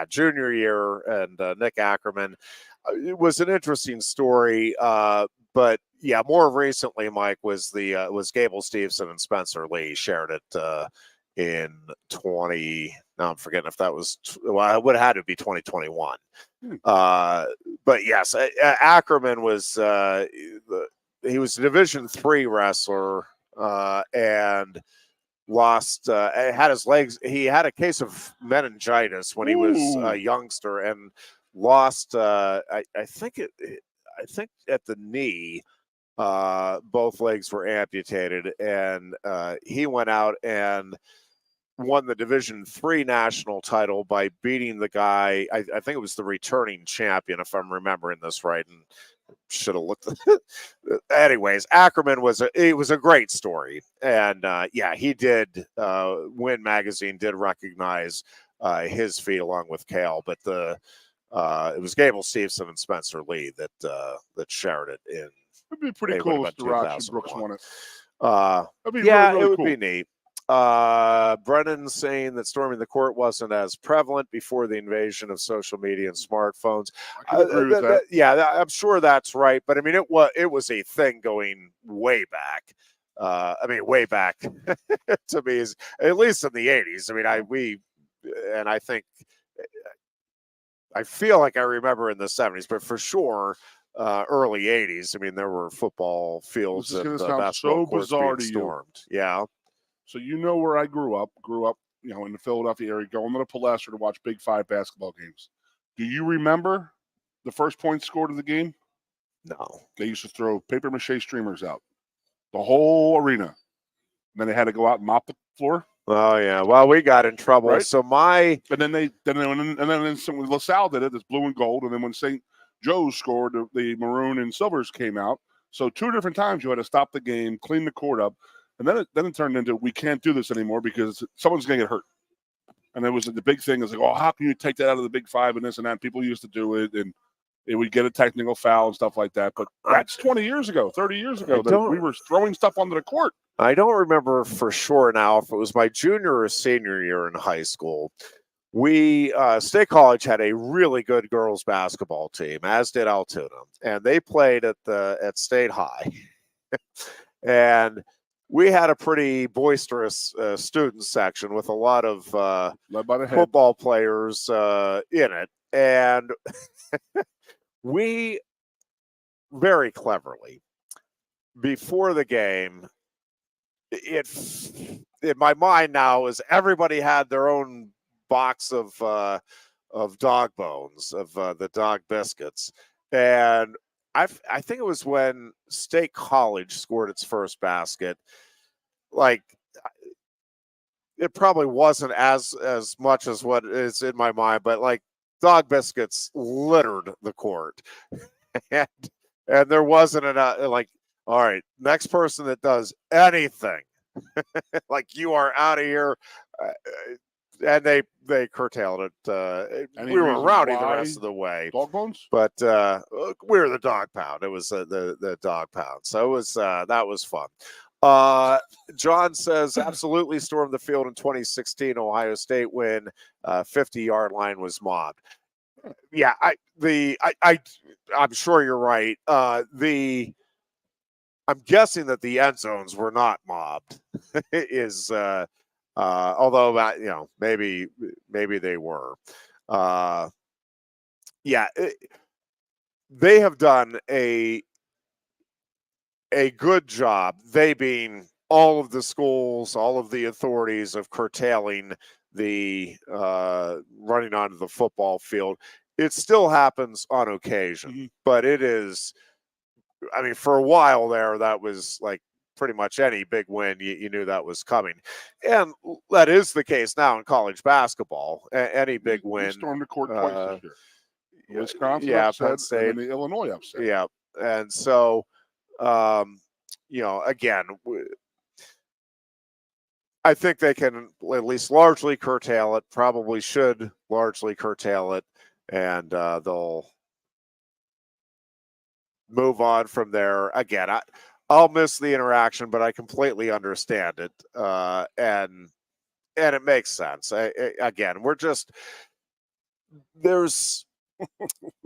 junior year, and Nick Ackerman. It was an interesting story, but more recently, Mike, was Gable Stevenson and Spencer Lee shared it in 20. Now I'm forgetting if that was it would have had to be 2021. But yes, Ackerman was he was a Division III wrestler and lost had his legs. He had a case of meningitis when he was a youngster and lost I think at the knee both legs were amputated, and he went out and won the Division III national title by beating the guy. I think it was the returning champion, if I'm remembering this right, and should have looked anyways. Ackerman was a great story, and he did Win Magazine did recognize his feat along with Cale, but it was Gable Stevenson and Spencer Lee that shared it in. It'd be pretty cool if Rocky Brooks won it. That'd be really it would cool. Be neat. Brennan saying that storming the court wasn't as prevalent before the invasion of social media and smartphones. I can agree with that. Yeah, I'm sure that's right. But it was a thing going way back. Way back to me is at least in the 80s. I think I feel like I remember in the 70s, but for sure early 80s. There were football fields and basketball courts being stormed. Yeah. So where I grew up, in the Philadelphia area, going to the Palestra to watch Big 5 basketball games. Do you remember the first point scored of the game? No. They used to throw paper mache streamers out the whole arena. And then they had to go out and mop the floor. Oh yeah. Well, we got in trouble. Right? So then LaSalle did it. It's blue and gold. And then when St. Joe's scored, the maroon and silvers came out. So 2 different times you had to stop the game, clean the court up. And then it turned into, we can't do this anymore because someone's going to get hurt. And it was the big thing is like, how can you take that out of the Big 5 and this and that? People used to do it, and it would get a technical foul and stuff like that. But that's 20 years ago, 30 years ago that we were throwing stuff onto the court. I don't remember for sure now if it was my junior or senior year in high school. We, State College had a really good girls basketball team, as did Altoona. And they played at State High. And we had a pretty boisterous student section with a lot of Led by the head. football players in it. And we very cleverly, before the game, it in my mind now is everybody had their own box of dog bones, of the dog biscuits. And I think it was when State College scored its first basket. Like, it probably wasn't as much as what is in my mind, but like dog biscuits littered the court. and there wasn't enough, like, all right, next person that does anything, like, you are out of here. And they curtailed it. We were rowdy the rest of the way. Dog bones? But we were the dog pound. It was the dog pound. So it was that was fun. John says, absolutely stormed the field in 2016 Ohio State when 50-yard line was mobbed. Yeah, I'm sure you're right. I'm guessing that the end zones were not mobbed. Although maybe they were. They have done a good job, they being all of the schools, all of the authorities, of curtailing the running onto the football field. It still happens on occasion, but it is, I mean, for a while there, that was like pretty much any big win, you knew that was coming. And that is the case now in college basketball. Any big win. We stormed the court twice this year. Wisconsin upset, Penn State, and the Illinois upset. Yeah. And so, again, I think they can at least largely curtail it, probably should largely curtail it, and they'll move on from there. Again, I'll miss the interaction, but I completely understand it, and it makes sense. Again, we're just there's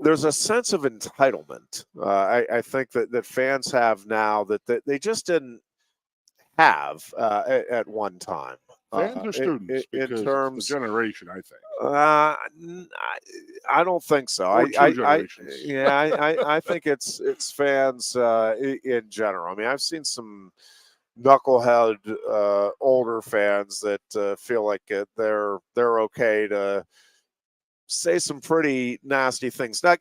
a sense of entitlement. I think that fans have now that they just didn't have at one time. Fans or students? In terms of the generation, I think. I don't think so. I think it's fans in general. I mean, I've seen some knucklehead older fans that feel like they're okay to say some pretty nasty things. Now,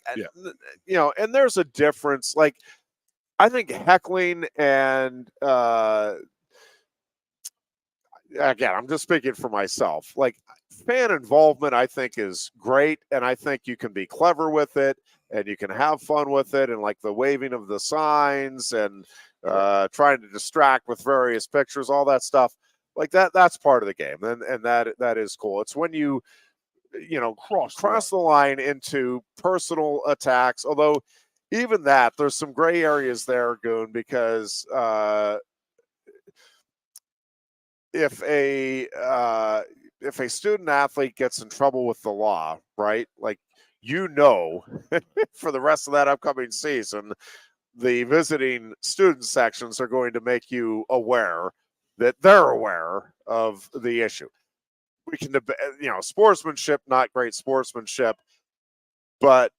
and there's a difference. Like, I think heckling and again, I'm just speaking for myself. Like, fan involvement, I think, is great, and I think you can be clever with it, and you can have fun with it, and like the waving of the signs and trying to distract with various pictures, all that stuff, like that's part of the game, and that is cool. It's when you cross the line into personal attacks. Although even that, there's some gray areas there, Goon, because if a student athlete gets in trouble with the law, right? Like, for the rest of that upcoming season, the visiting student sections are going to make you aware that they're aware of the issue. We can, sportsmanship, not great sportsmanship, but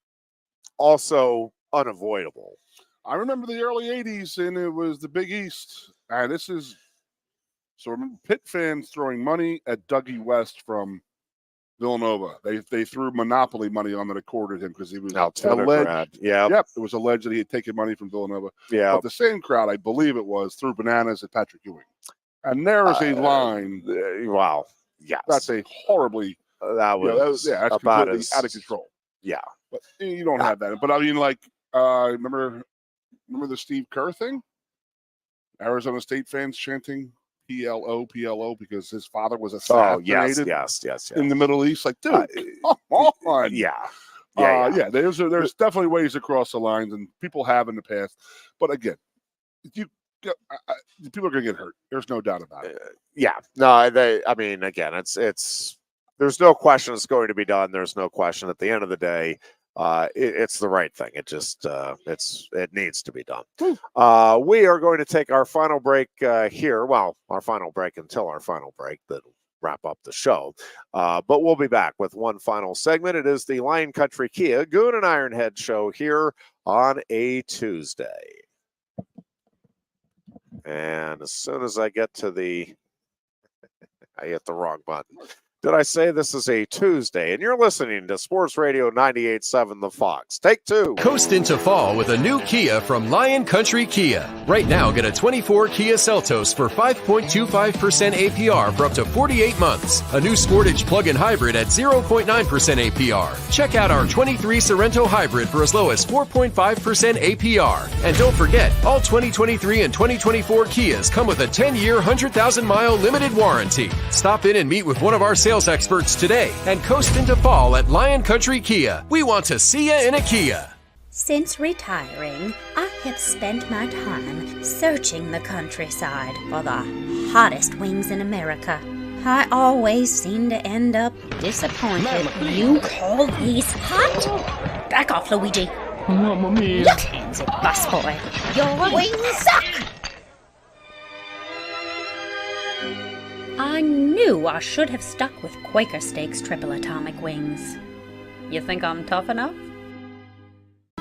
also unavoidable. I remember the early 80s, and it was the Big East. And so remember Pitt fans throwing money at Dougie West from Villanova. They threw monopoly money on that accorded him because he was alleged. Yep, it was alleged that he had taken money from Villanova. Yeah. But the same crowd, I believe it was, threw bananas at Patrick Ewing. And there is a line. Wow. Yes. That's a horribly that was that's completely out of control. Yeah. But you don't have that. But I mean, like, remember the Steve Kerr thing? Arizona State fans chanting PLO because his father was assassinated. Yes. In the Middle East. Like, dude, come on. Yeah. There's definitely ways to cross the lines, and people have in the past. But again, people are going to get hurt. There's no doubt about it. Again, it's there's no question it's going to be done. There's no question at the end of the day. it's the right thing. It just it needs to be done. We are going to take our final break here. Well, our final break until our final break. That'll wrap up the show. But we'll be back with one final segment. It is the Lion Country Kia Goon and Ironhead show here on a Tuesday. And as soon as I get to I hit the wrong button. Did I say this is a Tuesday? And you're listening to Sports Radio 98.7 The Fox. Take two. Coast into fall with a new Kia from Lion Country Kia. Right now, get a 24 Kia Seltos for 5.25% APR for up to 48 months. A new Sportage plug-in hybrid at 0.9% APR. Check out our 23 Sorrento hybrid for as low as 4.5% APR. And don't forget, all 2023 and 2024 Kias come with a 10-year, 100,000-mile limited warranty. Stop in and meet with one of our sales experts today and coast into fall at Lion Country Kia. We want to see you in a Kia. Since retiring, I have spent my time searching the countryside for the hottest wings in America. I always seem to end up disappointed. You call these hot? Back off, Luigi. Mamma mia. Your hands, busboy. Your wings suck! I knew I should have stuck with Quaker Steak's triple atomic wings. You think I'm tough enough?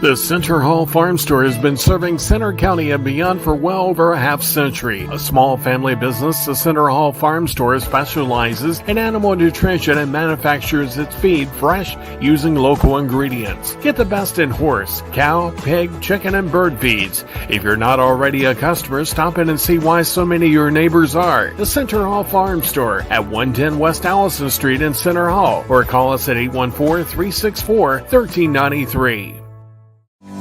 The Center Hall Farm Store has been serving Center County and beyond for well over a half century. A small family business, the Center Hall Farm Store specializes in animal nutrition and manufactures its feed fresh using local ingredients. Get the best in horse, cow, pig, chicken, and bird feeds. If you're not already a customer, stop in and see why so many of your neighbors are. The Center Hall Farm Store at 110 West Allison Street in Center Hall, or call us at 814-364-1393.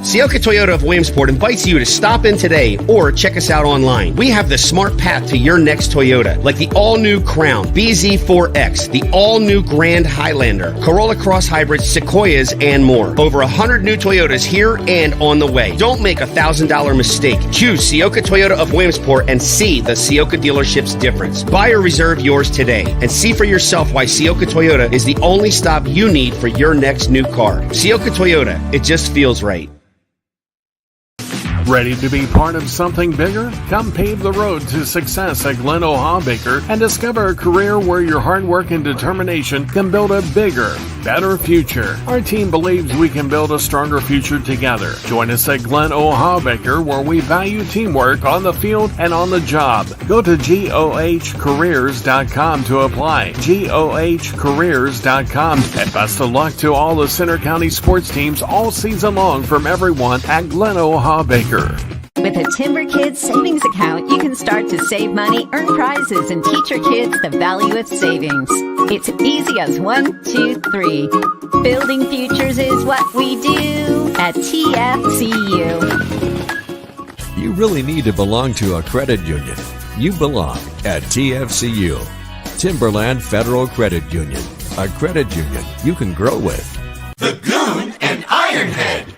Sioka Toyota of Williamsport invites you to stop in today or check us out online. We have the smart path to your next Toyota, like the all-new Crown, BZ4X, the all-new Grand Highlander, Corolla Cross Hybrids, Sequoias, and more. Over 100 new Toyotas here and on the way. Don't make a $1,000 mistake. Choose Sioka Toyota of Williamsport and see the Sioka dealership's difference. Buy or reserve yours today and see for yourself why Sioka Toyota is the only stop you need for your next new car. Sioka Toyota, it just feels right. Ready to be part of something bigger? Come pave the road to success at Glen Baker and discover a career where your hard work and determination can build a bigger, better future. Our team believes we can build a stronger future together. Join us at Glen Baker, where we value teamwork on the field and on the job. Go to GOHcareers.com to apply. GOHcareers.com. And best of luck to all the Center County sports teams all season long from everyone at Glen Baker. With a Timber Kids savings account, you can start to save money, earn prizes, and teach your kids the value of savings. It's easy as 1, 2, 3. Building futures is what we do at TFCU. You really need to belong to a credit union. You belong at TFCU, Timberland Federal Credit Union, a credit union you can grow with. The Goon and Ironhead.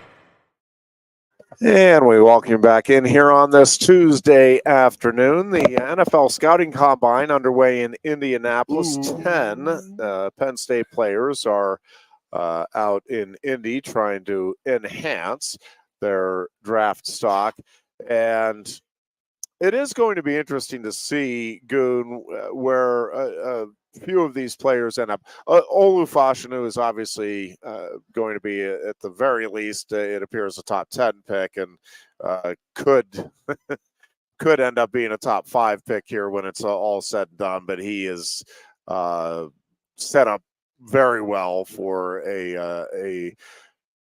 And we welcome you back in here on this Tuesday afternoon. The NFL Scouting Combine underway in Indianapolis. 10 Penn State players are out in Indy trying to enhance their draft stock. And it is going to be interesting to see, Goon, where a few of these players end up. Olu Fashanu is obviously going to be, at the very least, it appears a top 10 pick, and could end up being a top 5 pick here when it's all said and done. But he is set up very well for a.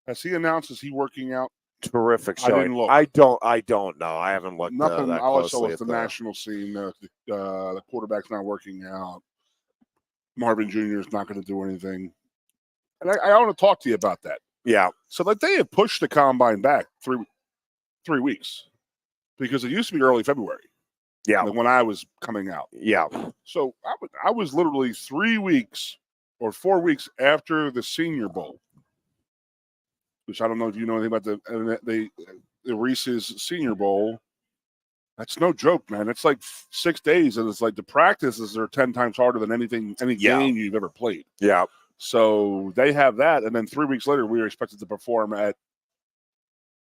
As he announces, he working out. Terrific I showing. didn't look. I don't know. I haven't looked. Nothing. That All I saw closely was the at national scene. The quarterback's not working out. Marvin Jr. is not going to do anything. And I want to talk to you about that. Yeah. So like they have pushed the combine back three weeks because it used to be early February. Yeah. Like when I was coming out. Yeah. So I was literally 3 weeks or 4 weeks after the Senior Bowl, which I don't know if you know anything about the Reese's Senior Bowl. That's no joke, man. It's like 6 days, and it's like the practices are 10 times harder than any game you've ever played. Yeah. So they have that, and then 3 weeks later, we were expected to perform at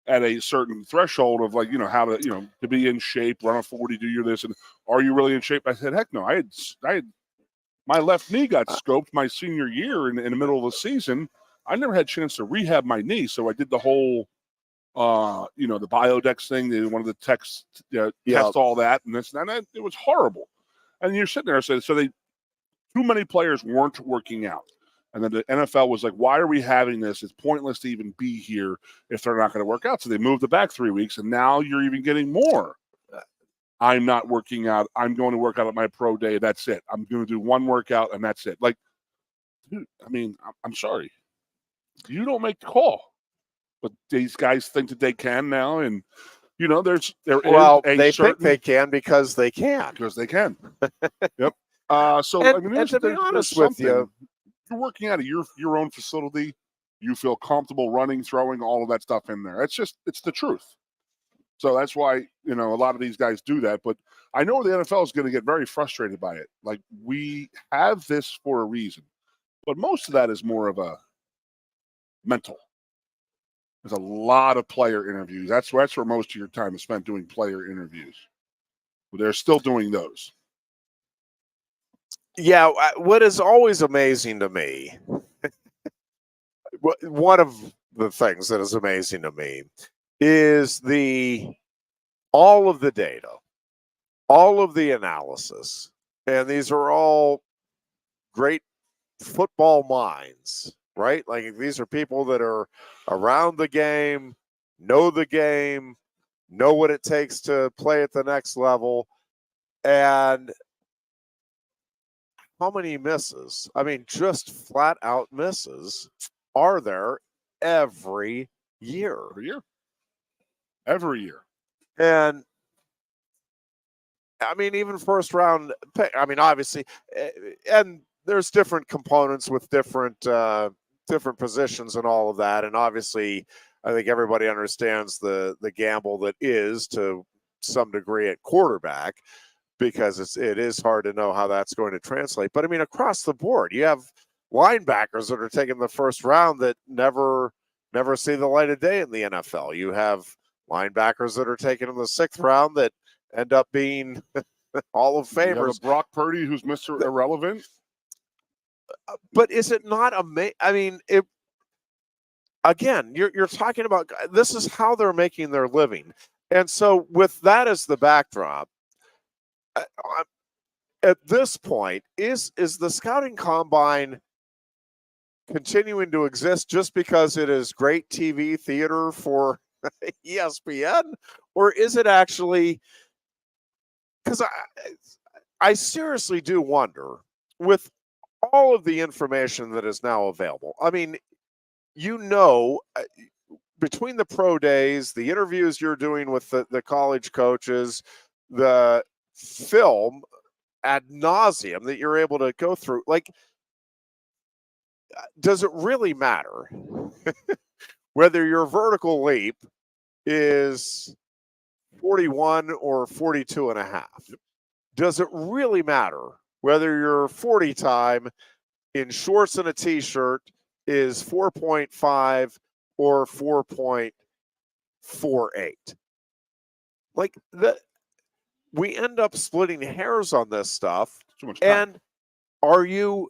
a certain threshold of how to to be in shape, run a 40, do this, and are you really in shape? I said, heck no. I had my left knee got scoped my senior year in the middle of the season. I never had a chance to rehab my knee, so I did the whole the Biodex thing. One of the techs test all that and this and that. It was horrible. And you're sitting there, so too many players weren't working out. And then the NFL was like, why are we having this? It's pointless to even be here if they're not going to work out. So they moved it back 3 weeks, and now you're even getting more. I'm not working out. I'm going to work out at my pro day. That's it. I'm going to do one workout, and that's it. Like, dude, I mean, I'm sorry. You don't make the call. But these guys think that they can now, and they think they can because they can. Because they can. Yep. So and, I mean, to be honest with you, you're working out of your own facility. You feel comfortable running, throwing, all of that stuff in there. It's the truth. So that's why a lot of these guys do that. But I know the NFL is going to get very frustrated by it. Like, we have this for a reason, but most of that is more of a mental. There's a lot of player interviews. That's where most of your time is spent, doing player interviews. But they're still doing those. Yeah, what is always amazing to me, one of the things that is amazing to me is all of the data, all of the analysis, and these are all great football minds, right? Like, these are people that are around the game, know what it takes to play at the next level, and how many misses? I mean, just flat out misses are there every year. Every year. And I mean, even first round pick, I mean, obviously, and there's different components with different positions and all of that. And obviously, I think everybody understands the gamble that is to some degree at quarterback, because it is hard to know how that's going to translate. But I mean, across the board, you have linebackers that are taking the first round that never see the light of day in the NFL. You have linebackers that are taken in the 6th round that end up being Hall of Famers. You have Brock Purdy, who's Mr. Irrelevant. But is it not amazing? I mean, again, you're talking about, this is how they're making their living. And so with that as the backdrop, at this point, is the scouting combine continuing to exist just because it is great TV theater for ESPN, or is it actually, because I seriously do wonder, with all of the information that is now available. I mean, between the pro days, the interviews you're doing with the college coaches, the film ad nauseum that you're able to go through, like, does it really matter whether your vertical leap is 41 or 42 and a half? Does it really matter whether your 40 time in shorts and a t-shirt is 4.5 or 4.48? Like, we end up splitting hairs on this stuff. Too much time. And are you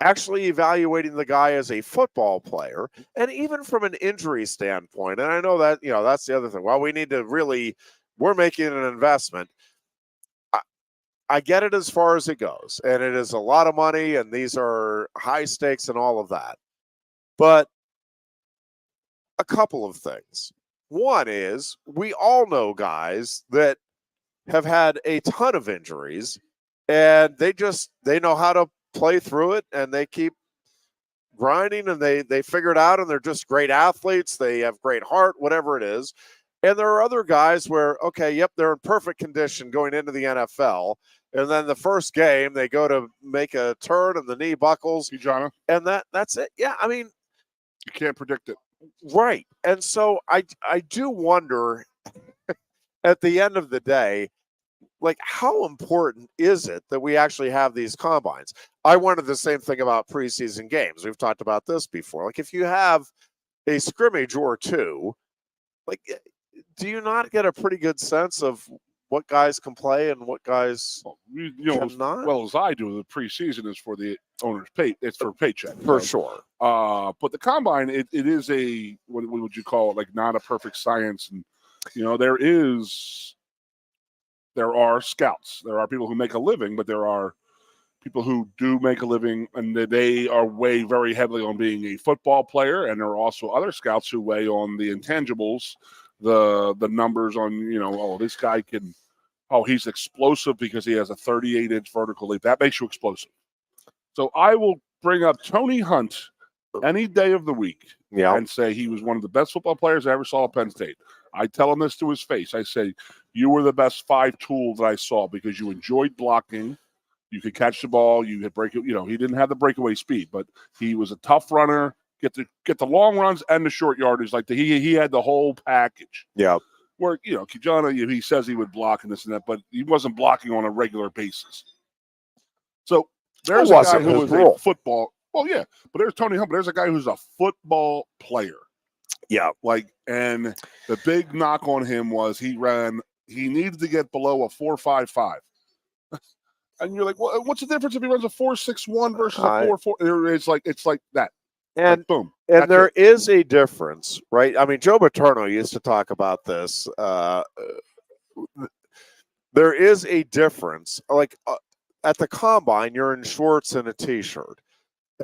actually evaluating the guy as a football player? And even from an injury standpoint, and I know that, that's the other thing. Well, we're making an investment. I get it as far as it goes, and it is a lot of money, and these are high stakes and all of that. But a couple of things. One is, we all know guys that have had a ton of injuries, and they know how to play through it, and they keep grinding, and they figure it out, and they're just great athletes. They have great heart, whatever it is. And there are other guys where, they're in perfect condition going into the NFL, and then the first game they go to make a turn and the knee buckles, and that's it. Yeah, I mean, you can't predict it, right? And so I do wonder, at the end of the day, like, how important is it that we actually have these combines? I wondered the same thing about preseason games. We've talked about this before. Like, if you have a scrimmage or two, like, do you not get a pretty good sense of what guys can play and what guys cannot? Well, as I do, the preseason is for the owner's pay. It's for paycheck. For sure. But the combine, it is a, what would you call it? Like, not a perfect science. And, there are scouts. There are people who make a living, but there are people who do make a living, and they are weigh very heavily on being a football player. And there are also other scouts who weigh on the intangibles, the numbers on, this guy can, he's explosive because he has a 38-inch vertical leap. That makes you explosive. So I will bring up Tony Hunt any day of the week and say he was one of the best football players I ever saw at Penn State. I tell him this to his face. I say, you were the best 5 tool that I saw because you enjoyed blocking. You could catch the ball. You could break it. He didn't have the breakaway speed, but he was a tough runner. Get the long runs and the short yardage. Like he had the whole package. Yeah. Where Kijana, he says he would block and this and that, but he wasn't blocking on a regular basis. So there's a guy who was a football. Well, yeah, but there's Tony Hunt. But there's a guy who's a football player. Yeah. And the big knock on him was he needed to get below a 4.55. And you're like, well, what's the difference if he runs a 4.61 versus a 4.4? It's like that. And boom. And there is a difference, right? I mean, Joe Paterno used to talk about this. There is a difference. Like at the combine, you're in shorts and a t-shirt.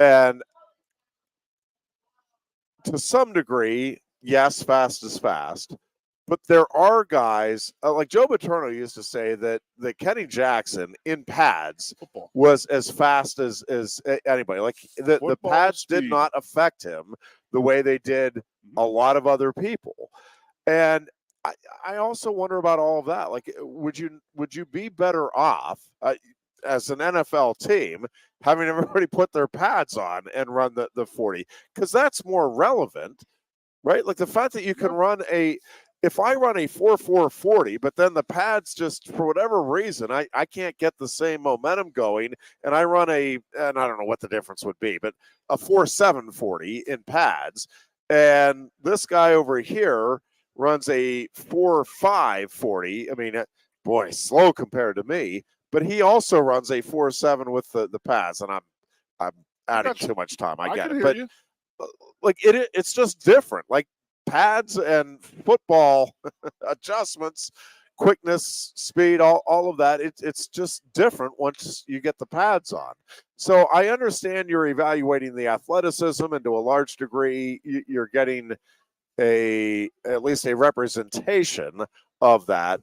And to some degree, yes, fast is fast. But there are guys, like Joe Paterno used to say that Kenny Jackson in pads was as fast as anybody. Like the pads did not affect him the way they did a lot of other people. And I also wonder about all of that. Like, would you be better off as an NFL team having everybody put their pads on and run the 40? Because that's more relevant, right? Like the fact that you can run if I run a 4.440, but then the pads just, for whatever reason, I can't get the same momentum going, and I run and I don't know what the difference would be, but a 4.740 in pads, and this guy over here runs a 4.540. I mean, boy, slow compared to me, but he also runs a 4.7 with the pads, and I'm adding too much time. I get it, but like it's just different. Like, pads and football adjustments, quickness, speed, all of that, it's just different once you get the pads on. So I understand you're evaluating the athleticism, and to a large degree you're getting at least a representation of that.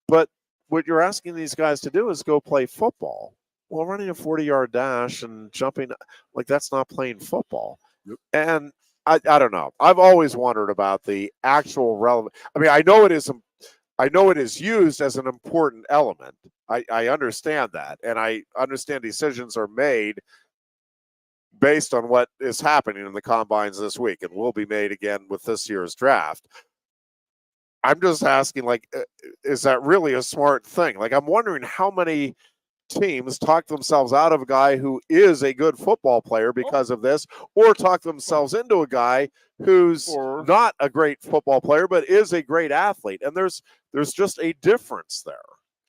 But what you're asking these guys to do is go play football. Well, running a 40-yard dash and jumping, like, that's not playing football. Yep. And I don't know. I've always wondered about the actual relevant. I mean, I know it is used as an important element. I understand that, and I understand decisions are made based on what is happening in the combines this week, and will be made again with this year's draft. I'm just asking, like, is that really a smart thing? Like, I'm wondering how many teams talk themselves out of a guy who is a good football player because of this, or talk themselves into a guy who's not a great football player but is a great athlete. And there's just a difference there.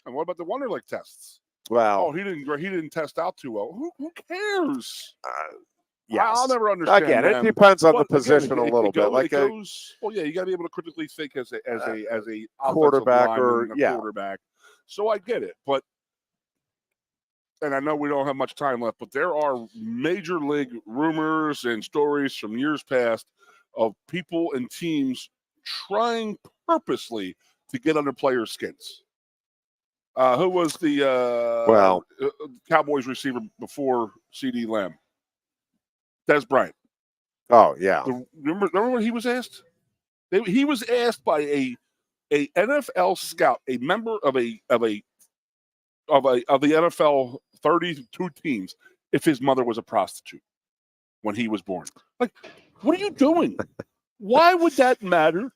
And what about the Wonderlic tests? Well, he didn't test out too well. Who cares? Yes. I'll never understand. Again, them. It depends on the position a little bit. Like you got to be able to critically think as a quarterback or quarterback. So I get it, but. And I know we don't have much time left, but there are major league rumors and stories from years past of people and teams trying purposely to get under players' skins. Who was the Cowboys receiver before CD Lamb? Des Bryant. Oh, yeah. Remember what he was asked? He was asked by a NFL scout, a member of the NFL 32 teams, if his mother was a prostitute when he was born. Like, what are you doing? Why would that matter?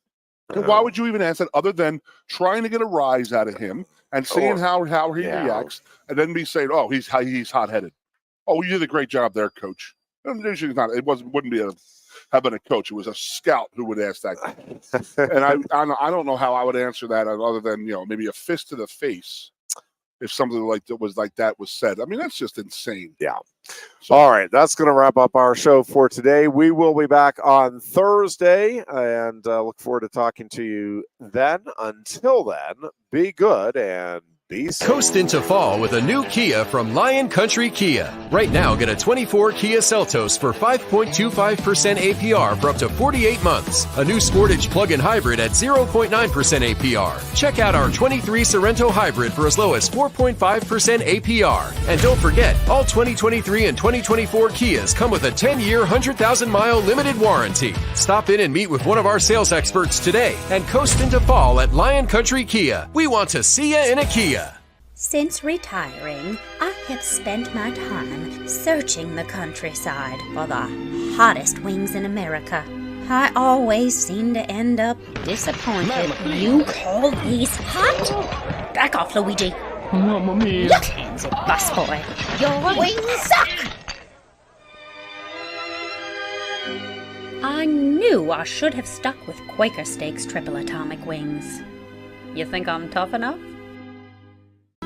Why would you even ask that, other than trying to get a rise out of him and seeing how he reacts, and then me saying, "Oh, he's hot-headed." Oh, you did a great job there, coach. And usually not. Wouldn't have been a coach. It was a scout who would ask that. And I don't know how I would answer that other than maybe a fist to the face if something like that was said. I mean, that's just insane. Yeah. So, all right, that's going to wrap up our show for today. We will be back on Thursday, and look forward to talking to you then. Until then, be good and be safe. Coast into fall with a new Kia from Lion Country Kia. Right now, get a 24 Kia Seltos for 5.25% APR for up to 48 months. A new Sportage plug-in hybrid at 0.9% APR. Check out our 23 Sorrento hybrid for as low as 4.5% APR. And don't forget, all 2023 and 2024 Kias come with a 10-year, 100,000-mile limited warranty. Stop in and meet with one of our sales experts today and coast into fall at Lion Country Kia. We want to see you in a Kia. Since retiring, I have spent my time searching the countryside for the hottest wings in America. I always seem to end up disappointed. You call these hot? Back off, Luigi. Mamma mia. Look, handsy busboy. Your wings suck! I knew I should have stuck with Quaker Steak's triple atomic wings. You think I'm tough enough?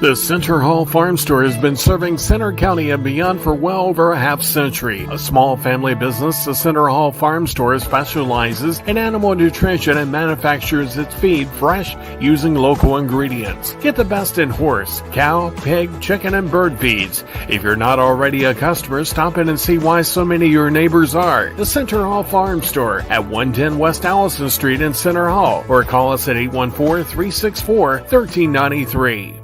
The Center Hall Farm Store has been serving Center County and beyond for well over a half century. A small family business, the Center Hall Farm Store specializes in animal nutrition and manufactures its feed fresh using local ingredients. Get the best in horse, cow, pig, chicken, and bird feeds. If you're not already a customer, stop in and see why so many of your neighbors are. The Center Hall Farm Store at 110 West Allison Street in Center Hall, or call us at 814-364-1393.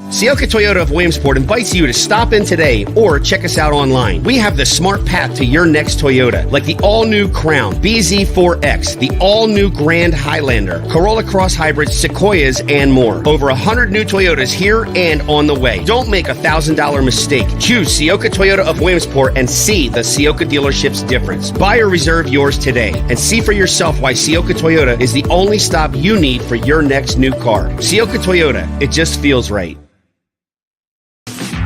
Sioka Toyota of Williamsport invites you to stop in today or check us out online. We have the smart path to your next Toyota, like the all-new Crown, BZ4X, the all-new Grand Highlander, Corolla Cross Hybrids, Sequoias, and more. Over 100 new Toyotas here and on the way. Don't make a $1,000 mistake. Choose Sioka Toyota of Williamsport and see the Sioka dealership's difference. Buy or reserve yours today and see for yourself why Sioka Toyota is the only stop you need for your next new car. Sioka Toyota, it just feels right.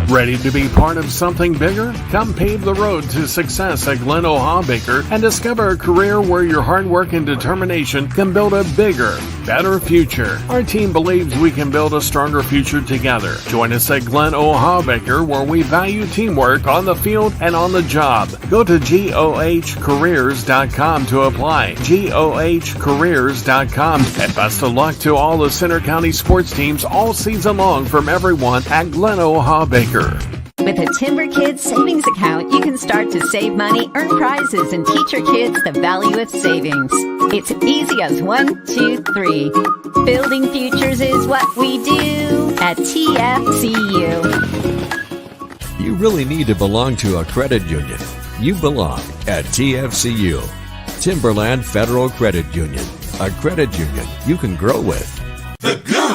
Ready to be part of something bigger? Come pave the road to success at Glen O'Habaker and discover a career where your hard work and determination can build a bigger, better future. Our team believes we can build a stronger future together. Join us at Glen O'Habaker, where we value teamwork on the field and on the job. Go to GOHcareers.com to apply. GOHcareers.com. And best of luck to all the Center County sports teams all season long from everyone at Glen O'Habaker. With a Timber Kids savings account, you can start to save money, earn prizes, and teach your kids the value of savings. It's easy as 1, 2, 3. Building futures is what we do at TFCU. You really need to belong to a credit union. You belong at TFCU, Timberland Federal Credit Union, a credit union you can grow with. The Goon